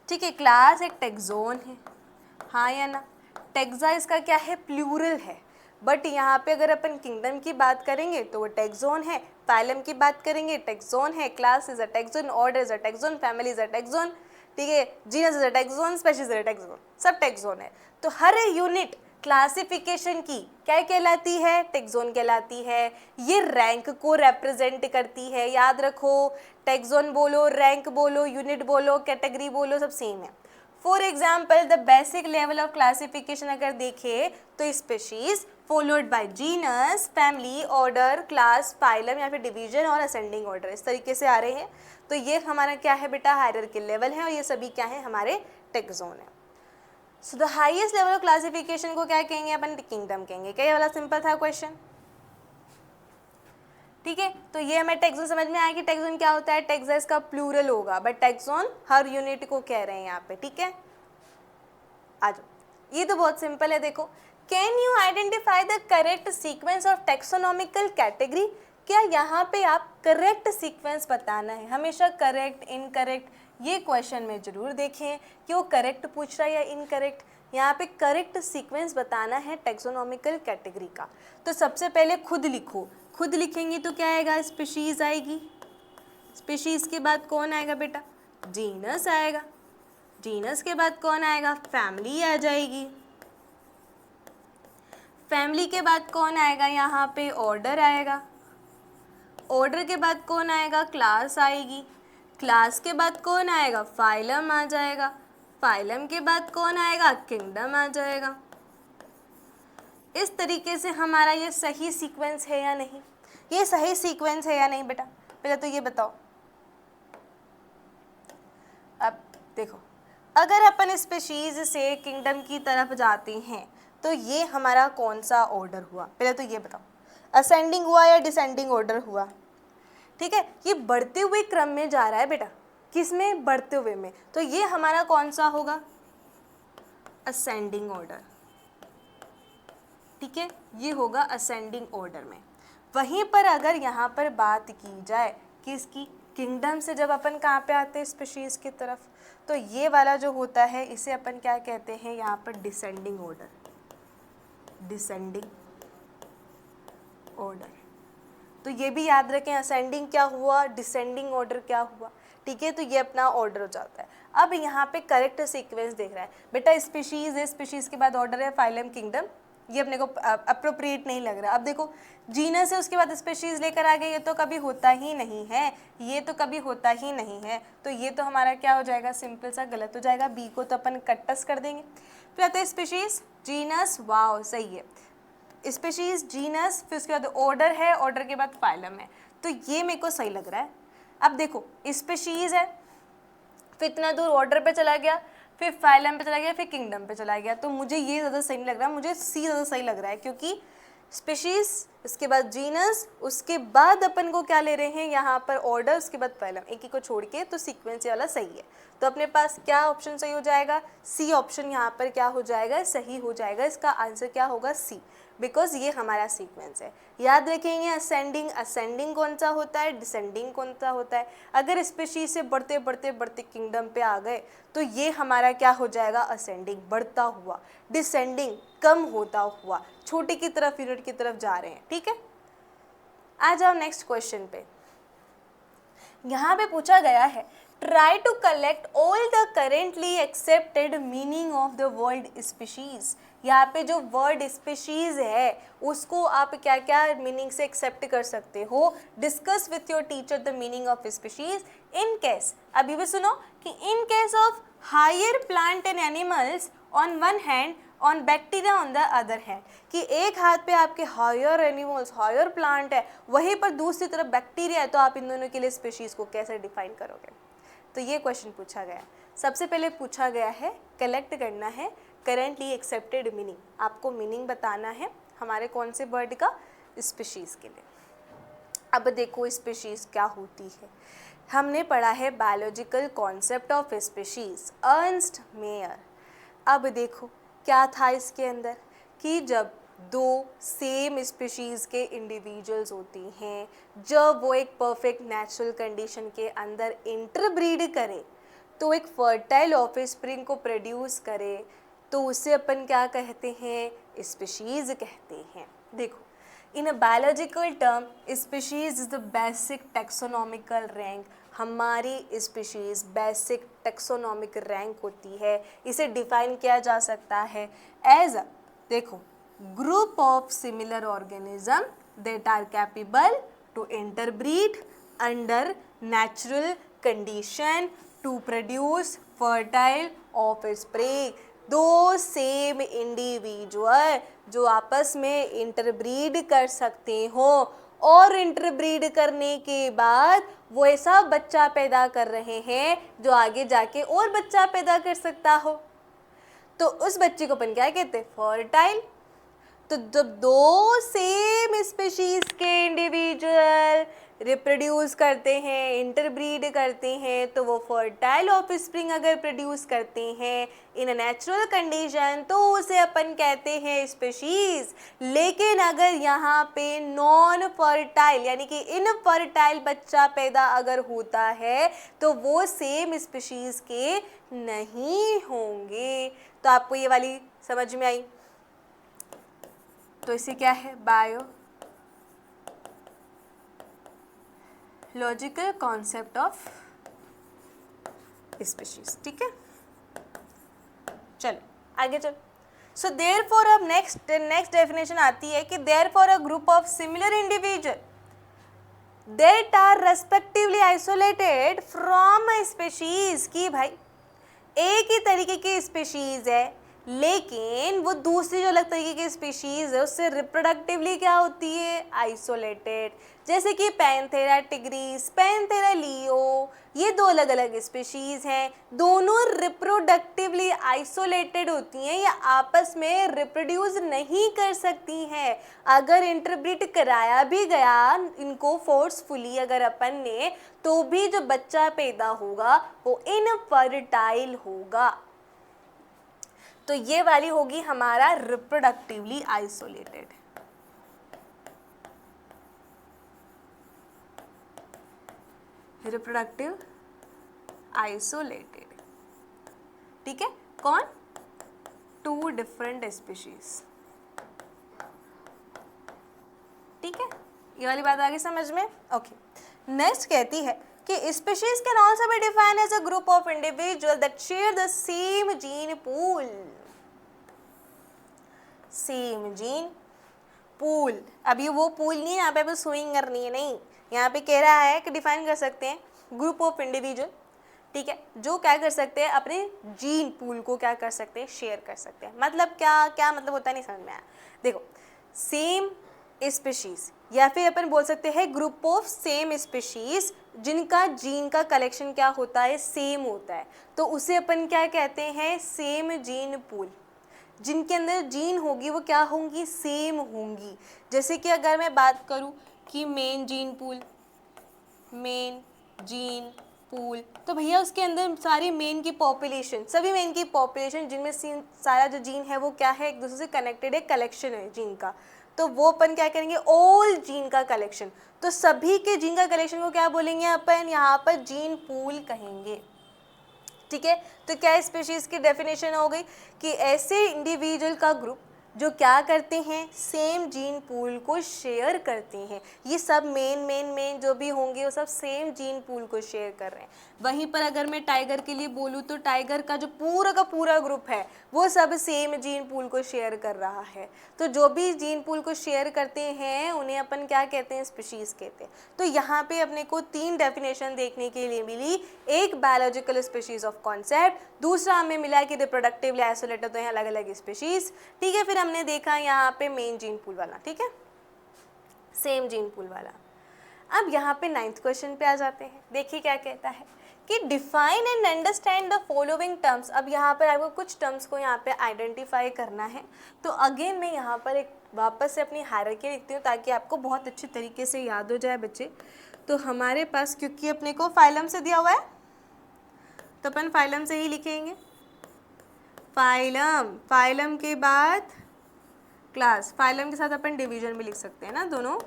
ठीक है, क्लास एक टेक्सोन है, हाँ या ना? टेक्सा इसका क्या है? प्लूरल है। बट यहाँ पे अगर अपन किंगडम की बात करेंगे तो वो टेक्सोन है, फाइलम की बात करेंगे टेक्सोन है, class is a taxon, order is a taxon, family is a taxon, ठीक है, genus is a taxon, species is a taxon, सब टेक्सोन है। तो हर यूनिट क्लासिफिकेशन की क्या कहलाती है? टेक्सोन कहलाती है। ये रैंक को रिप्रेजेंट करती है, याद रखो। टेक्सोन बोलो, रैंक बोलो, यूनिट बोलो, कैटेगरी बोलो, सब सेम है। For example the basic level of classification अगर देखें तो species followed by genus, family, order, class, phylum या फिर डिवीजन और असेंडिंग ऑर्डर, इस तरीके से आ रहे हैं। तो ये हमारा क्या है बेटा? हायरार्की लेवल है, और ये सभी क्या है? हमारे टेक्सोन है। So the highest level of classification को क्या कहेंगे अपन? किंगडम कहेंगे। क्या ये वाला सिंपल था क्वेश्चन? ठीक है, तो ये हमें टेक्सोन समझ में आया कि टेक्सोन क्या होता है। टेक्सा इसका प्लूरल होगा, बट टेक्सोन हर यूनिट को कह रहे हैं यहाँ पे, ठीक है। आ जाओ, ये तो बहुत सिंपल है। देखो, can you identify the correct sequence of taxonomical category? क्या यहाँ पे आप करेक्ट सीक्वेंस बताना है, हमेशा करेक्ट, इनकरेक्ट, ये क्वेश्चन में जरूर देखें कि वो करेक्ट पूछ रहा है या इनकरेक्ट। यहाँ पे करेक्ट सीक्वेंस बताना है टेक्सोनॉमिकल कैटेगरी का। तो सबसे पहले खुद लिखो, खुद लिखेंगे तो क्या आएगा? स्पीशीज आएगी, स्पीशीज के बाद कौन आएगा बेटा? जीनस आएगा, जीनस के बाद कौन आएगा? फैमिली आ जाएगी, फैमिली के बाद कौन आएगा? यहाँ पे ऑर्डर आएगा, ऑर्डर के बाद कौन आएगा? क्लास आएगी, क्लास के बाद कौन आएगा? फाइलम आ जाएगा, फाइलम के बाद कौन आएगा? किंगडम आ जाएगा। इस तरीके से हमारा ये सही सीक्वेंस है या नहीं? ये सही सीक्वेंस है या नहीं बेटा? पहले तो ये बताओ। अब देखो, अगर अपन स्पीशीज से किंगडम की तरफ जाते हैं तो ये हमारा कौन सा ऑर्डर हुआ? पहले तो ये बताओ, असेंडिंग हुआ या डिसेंडिंग ऑर्डर हुआ? ठीक है, ये बढ़ते हुए क्रम में जा रहा है बेटा, किसमें? बढ़ते हुए में। तो ये हमारा कौन सा होगा? असेंडिंग ऑर्डर, ठीक है, ये होगा असेंडिंग ऑर्डर में। वहीं पर अगर यहाँ पर बात की जाए किसकी? किंगडम से जब अपन कहाँ पे आते हैं? स्पीशीज की तरफ, तो ये वाला जो होता है इसे अपन क्या कहते हैं? यहाँ पर डिसेंडिंग ऑर्डर, डिसेंडिंग ऑर्डर। तो ये भी याद रखें, असेंडिंग क्या हुआ, डिसेंडिंग ऑर्डर क्या हुआ, ठीक है। तो ये अपना ऑर्डर हो जाता है। अब यहाँ पे करेक्ट सीक्वेंस देख रहा है बेटा, स्पीशीज है, स्पीशीज के बाद ऑर्डर है, फाइलम, किंगडम, ये अपने को अप्रोप्रिएट नहीं लग रहा। अब देखो, जीनस है, उसके बाद स्पीशीज लेकर आ गए, ये तो कभी होता ही नहीं है, ये तो कभी होता ही नहीं है। तो ये तो हमारा क्या हो जाएगा? सिंपल सा गलत हो जाएगा। बी को तो अपन कट्टस कर देंगे। फिर आता है स्पीशीज, जीनस, वाओ सही है, स्पीशीज, जीनस, फिर उसके बाद ऑर्डर है, ऑर्डर के बाद फाइलम है। तो ये मेरे को सही लग रहा है। अब देखो, स्पीशीज है, फिर इतना दूर ऑर्डर पे चला गया, फिर फाइलम पे चला गया, फिर किंगडम पे चला गया। तो मुझे ये ज़्यादा सही नहीं लग रहा, मुझे सी ज़्यादा सही लग रहा है, क्योंकि स्पीशीज, उसके बाद जीनस, उसके बाद अपन को क्या ले रहे हैं यहाँ पर ऑर्डर, उसके बाद फैलम, एक ही को छोड़ के, तो सीक्वेंस वाला सही है। तो अपने पास क्या ऑप्शन सही हो जाएगा, सी ऑप्शन यहाँ पर क्या हो जाएगा, सही हो जाएगा। इसका आंसर क्या होगा, सी, बिकॉज ये हमारा सीक्वेंस है। याद रखेंगे असेंडिंग, असेंडिंग कौन सा होता है, डिसेंडिंग कौन सा होता है। अगर स्पीशीज से बढ़ते बढ़ते बढ़ते किंगडम पे आ गए तो ये हमारा क्या हो जाएगा, असेंडिंग, बढ़ता हुआ। डिसेंडिंग, कम होता हुआ, छोटे की तरफ, यूनिट की तरफ जा रहे हैं। ठीक है, आ जाओ नेक्स्ट क्वेश्चन पे। यहाँ पे पूछा गया है, try to collect all the currently accepted meaning of the word species. यहाँ पे जो वर्ड स्पीशीज है उसको आप क्या क्या मीनिंग से एक्सेप्ट कर सकते हो। Discuss with your teacher the meaning of species in case, अभी भी सुनो, कि in case of higher plant and animals on one hand, on bacteria on the other hand, कि एक हाथ पे आपके हायर एनिमल्स, हायर प्लांट है, वहीं पर दूसरी तरफ बैक्टीरिया है, तो आप इन दोनों के लिए स्पीशीज को कैसे डिफाइन करोगे। तो ये क्वेश्चन पूछा गया। सबसे पहले पूछा गया है, कलेक्ट करना है करेंटली एक्सेप्टेड मीनिंग, आपको मीनिंग बताना है हमारे कौन से वर्ड का, स्पीशीज के लिए। अब देखो स्पीशीज क्या होती है, हमने पढ़ा है biological concept of species, Ernst Mayr. अब देखो क्या था इसके अंदर, कि जब दो सेम स्पीशीज़ के इंडिविजुअल्स होती हैं, जब वो एक परफेक्ट नेचुरल कंडीशन के अंदर इंटरब्रीड करे, तो एक फर्टाइल ऑफस्प्रिंग को प्रोड्यूस करे, तो उसे अपन क्या कहते हैं, स्पीशीज़ कहते हैं। देखो, in a biological term species is the basic taxonomical rank. हमारी स्पीशीज़ बेसिक टेक्सोनॉमिक रैंक होती है। इसे डिफाइन किया जा सकता है एज अ, देखो, group of similar organism that are capable to interbreed under natural condition to produce fertile offspring। दो सेम इंडिविजुअल जो आपस में इंटरब्रीड कर सकते हो, और इंटरब्रीड करने के बाद वो ऐसा बच्चा पैदा कर रहे हैं जो आगे जाके और बच्चा पैदा कर सकता हो, तो उस बच्चे को अपन क्या कहते हैं, फर्टाइल। तो जब दो सेम स्पीशीज के इंडिविजुअल रिप्रोड्यूस करते हैं, इंटरब्रीड करते हैं, तो वो फर्टाइल ऑफस्प्रिंग अगर प्रोड्यूस करते हैं इन अ नेचुरल कंडीशन, तो उसे अपन कहते हैं स्पीशीज। लेकिन अगर यहाँ पे नॉन फर्टाइल यानी कि इनफर्टाइल बच्चा पैदा अगर होता है, तो वो सेम स्पीशीज के नहीं होंगे। तो आपको ये वाली समझ में आई। तो इसे क्या है, biological concept of species. ठीक है, चलो आगे चलो। सो देयरफॉर अब नेक्स्ट डेफिनेशन आती है कि therefore a group of similar individual that are respectively isolated from a species, की भाई एक ही तरीके की स्पीशीज है, लेकिन वो दूसरी जो अलग तरीके की स्पीशीज है उससे रिप्रोडक्टिवली क्या होती है, आइसोलेटेड। जैसे कि पैंथेरा टिग्रिस, पैंथेरा लियो, ये दो अलग अलग स्पीशीज हैं, दोनों रिप्रोडक्टिवली आइसोलेटेड होती हैं, या आपस में रिप्रोड्यूस नहीं कर सकती हैं। अगर इंटरब्रीड कराया भी गया इनको फोर्सफुली अगर अपन ने, तो भी जो बच्चा पैदा होगा वो इनफर्टाइल होगा। तो ये वाली होगी हमारा रिप्रोडक्टिवली आइसोलेटेड। रिप्रोडक्टिव आइसोलेटेड, ठीक है, कौन, टू डिफरेंट स्पीशीज। ठीक है, ये वाली बात आगे समझ में। ओके, नेक्स्ट कहती है कि species can also be defined as a group of individual that share the same gene pool. Same gene pool, अभी वो पूल नहीं है यहाँ पे, बस स्विंग करनी है, नहीं, यहाँ पे कह रहा है कि डिफाइन कर सकते हैं ग्रुप ऑफ इंडिविजुअल, ठीक है, जो क्या कर सकते हैं, अपने जीन पूल को क्या कर सकते हैं, शेयर कर सकते हैं। मतलब क्या क्या मतलब होता है, नहीं समझ में आया। देखो, सेम स्पीशीज या फिर अपन बोल सकते हैं ग्रुप ऑफ सेम स्पीशीज जिनका जीन का कलेक्शन क्या होता है, सेम होता है, तो उसे अपन क्या कहते हैं, सेम जीन पूल। जिनके अंदर जीन होगी वो क्या होंगी, सेम होंगी। जैसे कि अगर मैं बात करूं कि main gene pool, main gene pool, तो भैया उसके अंदर सारी मेन की पॉपुलेशन, सभी मेन की पॉपुलेशन जिनमें सारा जो जीन है वो क्या है, एक दूसरे से कनेक्टेड है, कलेक्शन है जीन का, तो वो अपन क्या करेंगे, ऑल जीन का कलेक्शन। तो सभी के जीन का कलेक्शन को क्या बोलेंगे अपन, यहाँ पर जीन पूल कहेंगे। ठीक है, तो क्या स्पीशीज की डेफिनेशन हो गई कि ऐसे इंडिविजुअल का ग्रुप जो क्या करते हैं, सेम जीन पूल को शेयर करते हैं। ये सब मेन जो भी होंगे वो सब सेम जीन पूल को शेयर कर रहे हैं। वहीं पर अगर मैं टाइगर के लिए बोलूँ तो टाइगर का जो पूरा का पूरा ग्रुप है वो सब सेम जीन पूल को शेयर कर रहा है। तो जो भी जीन पूल को शेयर करते हैं उन्हें अपन क्या कहते हैं, स्पीशीज कहते हैं। तो यहाँ पे अपने को 3 डेफिनेशन देखने के लिए मिली, एक बायोलॉजिकल स्पीशीज ऑफ कॉन्सेप्ट, दूसरा हमें मिला कि रिप्रोडक्टिवली आइसोलेटेड तो हैं अलग अलग स्पीशीज। ठीक है, फिर हमने देखा यहाँ पे मेन जीन पूल वाला, ठीक है, सेम जीन पूल वाला। अब यहाँ पे 9th क्वेश्चन पे आ जाते हैं। देखिए क्या कहता है कि define and understand the following terms. अब यहाँ पर आपको कुछ टर्म्स को यहाँ पे आइडेंटिफाई करना है। तो अगेन मैं यहाँ पर एक वापस से अपनी हायरार्की लिखती हूँ ताकि आपको बहुत अच्छे तरीके से याद हो जाए बच्चे। तो हमारे पास क्योंकि अपने को फाइलम से दिया हुआ है तो अपन फाइलम से ही लिखेंगे, फाइलम, फाइलम के बाद क्लास, फाइलम के साथ अपन डिवीजन भी लिख सकते हैं ना, दोनों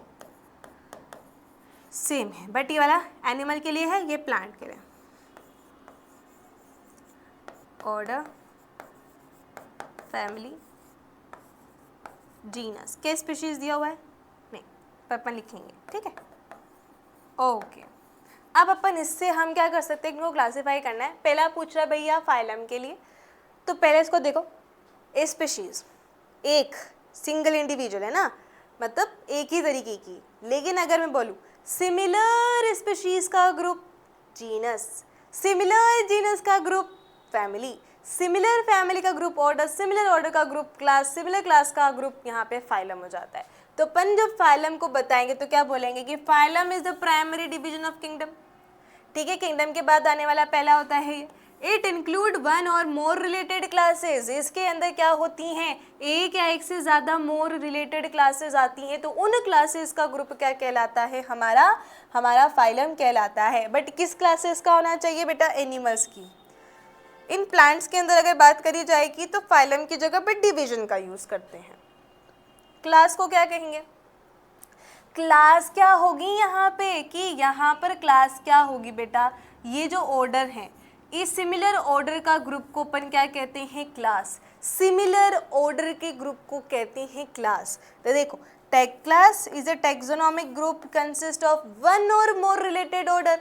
सेम है, बट ये वाला एनिमल के लिए है, ये प्लांट के लिए। ऑर्डर, फैमिली, जीनस, क्या स्पीशीज दिया हुआ है नहीं, पर अपन लिखेंगे, ठीक है, ओके। अब अपन इससे हम क्या कर सकते हैं, इनको क्लासीफाई करना है। पहला पूछ रहा है भैया फाइलम के लिए, तो पहले इसको देखो, स्पीशीज एक सिंगल इंडिविजुअल है ना, मतलब एक ही तरीके की। लेकिन अगर मैं बोलूँ सिमिलर स्पीशीज का ग्रुप जीनस, सिमिलर जीनस का ग्रुप फैमिली, सिमिलर फैमिली का ग्रुप ऑर्डर, सिमिलर ऑर्डर का ग्रुप क्लास, सिमिलर क्लास का ग्रुप यहाँ पे फाइलम हो जाता है। तो अपन जब फाइलम को बताएंगे तो क्या बोलेंगे कि phylum is the primary division of kingdom. ठीक है, किंगडम के बाद आने वाला पहला होता है इट इंक्लूड वन और मोर रिलेटेड क्लासेस। इसके अंदर क्या होती हैं, एक या एक से ज़्यादा मोर रिलेटेड क्लासेस आती हैं, तो उन क्लासेस का ग्रुप क्या कहलाता है, हमारा फाइलम कहलाता है। बट किस क्लासेस का होना चाहिए बेटा, एनिमल्स की। इन प्लांट्स के अंदर अगर बात करी जाएगी तो फाइलम की जगह पर डिवीजन का यूज़ करते हैं। क्लास को क्या कहेंगे, क्लास क्या होगी यहाँ पे, कि यहाँ पर क्लास क्या होगी बेटा, ये जो ऑर्डर है इस सिमिलर ऑर्डर का ग्रुप को अपन क्या कहते हैं, क्लास। सिमिलर ऑर्डर के ग्रुप को कहते हैं क्लास। तो देखो, class is a taxonomic group consist of one और मोर रिलेटेड ऑर्डर,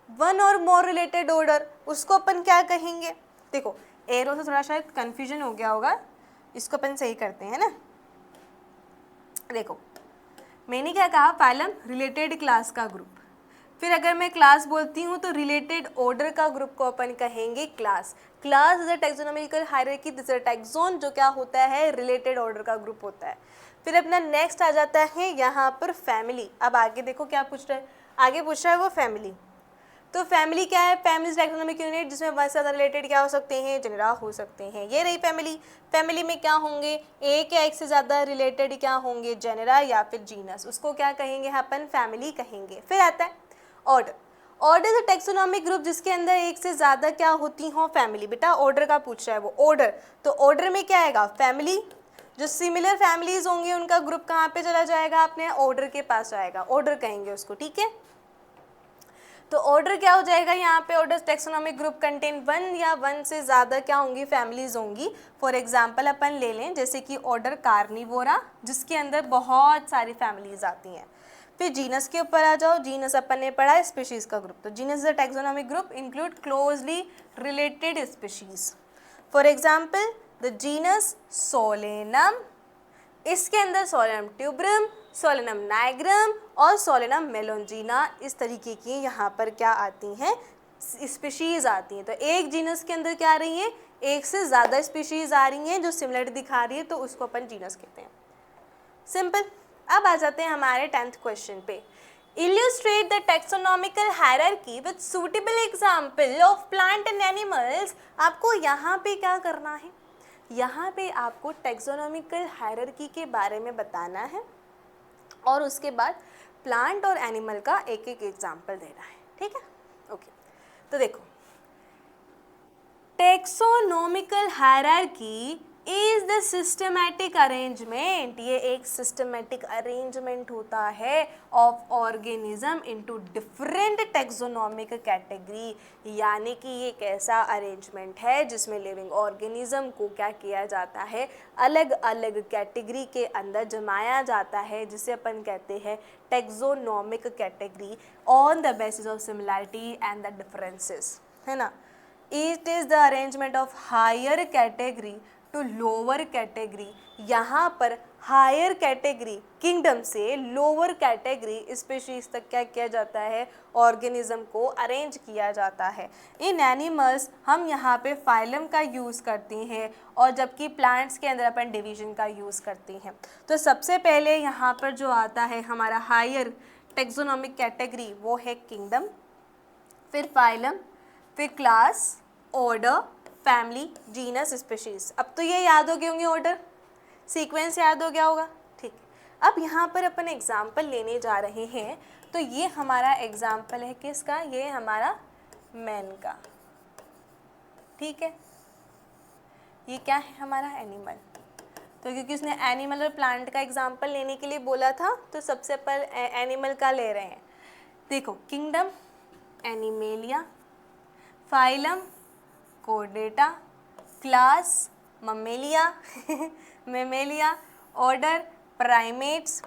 वन और मोर रिलेटेड ऑर्डर, उसको अपन क्या कहेंगे। देखो एरो से थोड़ा शायद कंफ्यूजन हो गया होगा, इसको अपन सही करते हैं ना। देखो मैंने क्या कहा, फाइलम रिलेटेड क्लास का ग्रुप, फिर अगर मैं क्लास बोलती हूँ तो रिलेटेड ऑर्डर का ग्रुप को अपन कहेंगे class. Class is a taxonomical hierarchy, this is a taxon, जो क्या होता है, रिलेटेड ऑर्डर का ग्रुप होता है। फिर अपना नेक्स्ट आ जाता है यहाँ पर फैमिली। अब आगे देखो क्या पूछ रहा है, आगे पूछ रहा है वो फैमिली। तो फैमिली क्या है, फैमिली टैक्सोनॉमिक यूनिट जिसमें वन से ज़्यादा रिलेटेड क्या हो सकते हैं, जेनेरा हो सकते हैं। ये रही फैमिली। फैमिली में क्या होंगे, एक या एक से ज़्यादा रिलेटेड क्या होंगे, जेनेरा या फिर जीनस, उसको क्या कहेंगे अपन, फैमिली कहेंगे। फिर आता है order. Order is a taxonomic group जिसके अंदर एक से ज़्यादा क्या होती हो, फैमिली। बेटा ऑर्डर का पूछ रहा है वो, ऑर्डर, तो ऑर्डर में क्या आएगा, फैमिली। जो सिमिलर फैमिलीज होंगी उनका ग्रुप कहाँ पे चला जाएगा, अपने ऑर्डर के पास आएगा, ऑर्डर कहेंगे उसको, ठीक है। तो ऑर्डर क्या हो जाएगा यहाँ पे, order taxonomic group contain one या वन से ज़्यादा क्या होंगी, फैमिलीज होंगी। फॉर एग्जांपल अपन ले लें जैसे कि ऑर्डर कार्निवोरा, जिसके अंदर बहुत सारी फैमिलीज आती हैं। फिर जीनस के ऊपर आ जाओ, जीनस अपन ने पढ़ा स्पीशीज का ग्रुप, तो genus is a taxonomic group include closely related species. For example the genus Solanum, इसके अंदर सोलेनम ट्यूबरम, सोलेनम नाइग्रम और सोलेनम मेलोंजिना, इस तरीके की यहाँ पर क्या आती हैं, स्पीशीज़ आती हैं। तो एक जीनस के अंदर क्या आ रही हैं, एक से ज़्यादा स्पीशीज़ आ रही हैं जो सिमिलरिटी दिखा रही है, तो उसको अपन जीनस कहते हैं। सिंपल। अब आ जाते हैं हमारे 10th क्वेश्चन पे। Illustrate the taxonomical hierarchy with suitable example of plant and animals. आपको यहाँ पे क्या करना है, यहाँ पे आपको टेक्सोनॉमिकल हायरार्की के बारे में बताना है और उसके बाद प्लांट और एनिमल का एक एक एग्जाम्पल देना है, ठीक है। ओके, तो देखो, taxonomical hierarchy is the systematic arrangement, ये एक सिस्टमैटिक अरेंजमेंट होता है of organism into different taxonomic category, यानी कि ये एक ऐसा अरेंजमेंट है जिसमें लिविंग ऑर्गेनिज्म को क्या किया जाता है, अलग अलग कैटेगरी के अंदर जमाया जाता है, जिसे अपन कहते हैं taxonomic category on the basis of similarity and the differences, है ना। It is the arrangement of higher category to lower category, यहाँ पर हायर कैटेगरी किंगडम से लोअर कैटेगरी स्पीशीज तक क्या किया जाता है, ऑर्गेनिज्म को अरेंज किया जाता है। इन एनिमल्स हम यहाँ पे फाइलम का यूज़ करते हैं और जबकि प्लांट्स के अंदर अपन डिवीजन का यूज़ करते हैं। तो सबसे पहले यहाँ पर जो आता है हमारा हायर टेक्सोनॉमिक कैटेगरी वो है किंगडम, फिर फाइलम, फिर class, order, family, genus, species. अब तो ये याद हो गए होंगे, ऑर्डर सीक्वेंस याद हो गया होगा, ठीक है। अब यहाँ पर अपन एग्जाम्पल लेने जा रहे हैं, तो ये हमारा एग्जाम्पल है किसका, ये हमारा मैन का, ठीक है। ये क्या है हमारा एनिमल, तो क्योंकि उसने एनिमल और प्लांट का एग्जाम्पल लेने के लिए बोला था तो सबसे पहले एनिमल का ले रहे हैं। देखो, kingdom Animalia, phylum Chordata, class Mammalia Mammalia, order Primates,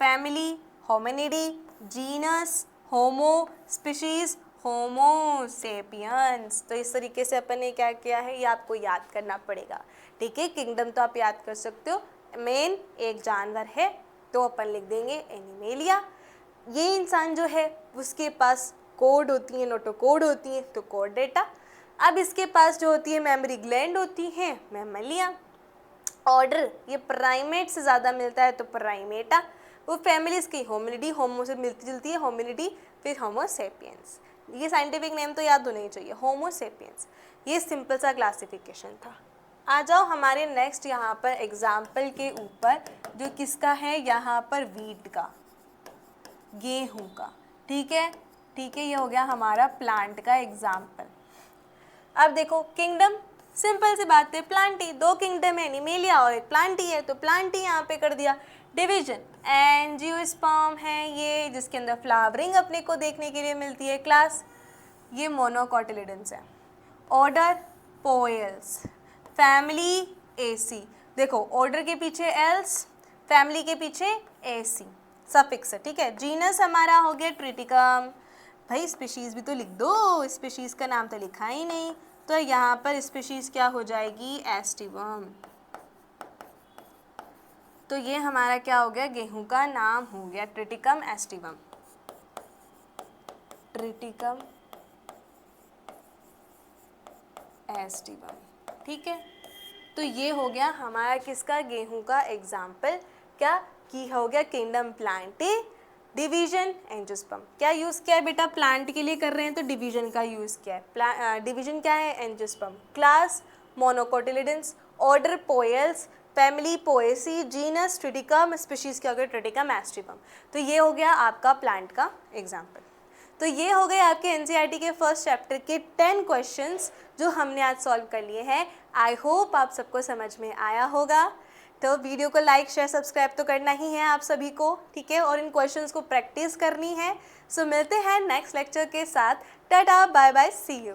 family Hominidae, genus Homo, species Homo sapiens. तो इस तरीके से अपन ने क्या किया है, ये आपको याद करना पड़ेगा, ठीक है। किंगडम तो आप याद कर सकते हो, मेन एक जानवर है तो अपन लिख देंगे एनिमेलिया। ये इंसान जो है उसके पास कोड होती है, नोटोकोड होती है, तो कोर्डेटा। अब इसके पास जो होती है मेमोरी ग्लैंड होती है, मेमलिया। ऑर्डर ये प्राइमेट से ज़्यादा मिलता है तो प्राइमेटा। वो फैमिली इसकी होमिनिडी, होमो से मिलती जुलती है, होमिनिडी, फिर होमो सेपियंस। ये साइंटिफिक नेम तो याद होना ही चाहिए, होमो सेपियंस। ये सिंपल सा क्लासिफिकेशन था। आ जाओ हमारे नेक्स्ट यहाँ पर एग्जाम्पल के ऊपर, जो किसका है यहाँ पर, वीट का, गेहूँ का, ठीक है, ठीक है। ये हो गया हमारा प्लांट का एग्जाम्पल। अब देखो, किंगडम सिंपल सी बात है, प्लांटी, दो किंगडम है, एनिमेलिया और एक प्लांटी है, तो प्लांटी यहाँ पे कर दिया। डिवीजन एंजियोस्पर्म है ये, जिसके अंदर फ्लावरिंग अपने को देखने के लिए मिलती है। क्लास ये मोनोकोटिलिडन्स है। Order Poales, family AC. देखो, ऑर्डर के पीछे एल्स, फैमिली के पीछे एसी, सफिक्स है, ठीक है। जीनस हमारा हो गया ट्रिटिकम। भाई स्पीशीज़ भी तो लिख दो, स्पीशीज़ का नाम तो लिखा ही नहीं, तो यहाँ पर स्पीशीज़ क्या हो जाएगी, एस्टिवम। तो ये हमारा क्या हो गया, गेहूं का नाम हो गया ट्रिटिकम एस्टिवम, ट्रिटिकम एस्टिवम, ठीक है। तो ये हो गया हमारा किसका, गेहूं का एग्जाम्पल। क्या की हो गया, किंगडम प्लांटी, डिवीजन एंजियोस्पर्म। क्या यूज़ किया है बेटा, प्लांट के लिए कर रहे हैं तो डिवीजन का यूज़ किया है। डिवीजन क्या है, angiosperm. Class मोनोकोटिलिडन्स, order Poales, family Poaceae, genus Triticum, species क्या हो गया, ट्रिटिकम एस्टिवम। तो ये हो गया आपका प्लांट का एग्जाम्पल। तो ये हो गए आपके एनसीईआरटी के फर्स्ट चैप्टर के 10 क्वेश्चंस जो हमने आज सॉल्व कर लिए हैं। आई होप आप सबको समझ में आया होगा। तो वीडियो को लाइक शेयर सब्सक्राइब तो करना ही है आप सभी को, ठीक है, और इन क्वेश्चंस को प्रैक्टिस करनी है। सो मिलते हैं नेक्स्ट लेक्चर के साथ। Tata bye bye, see you.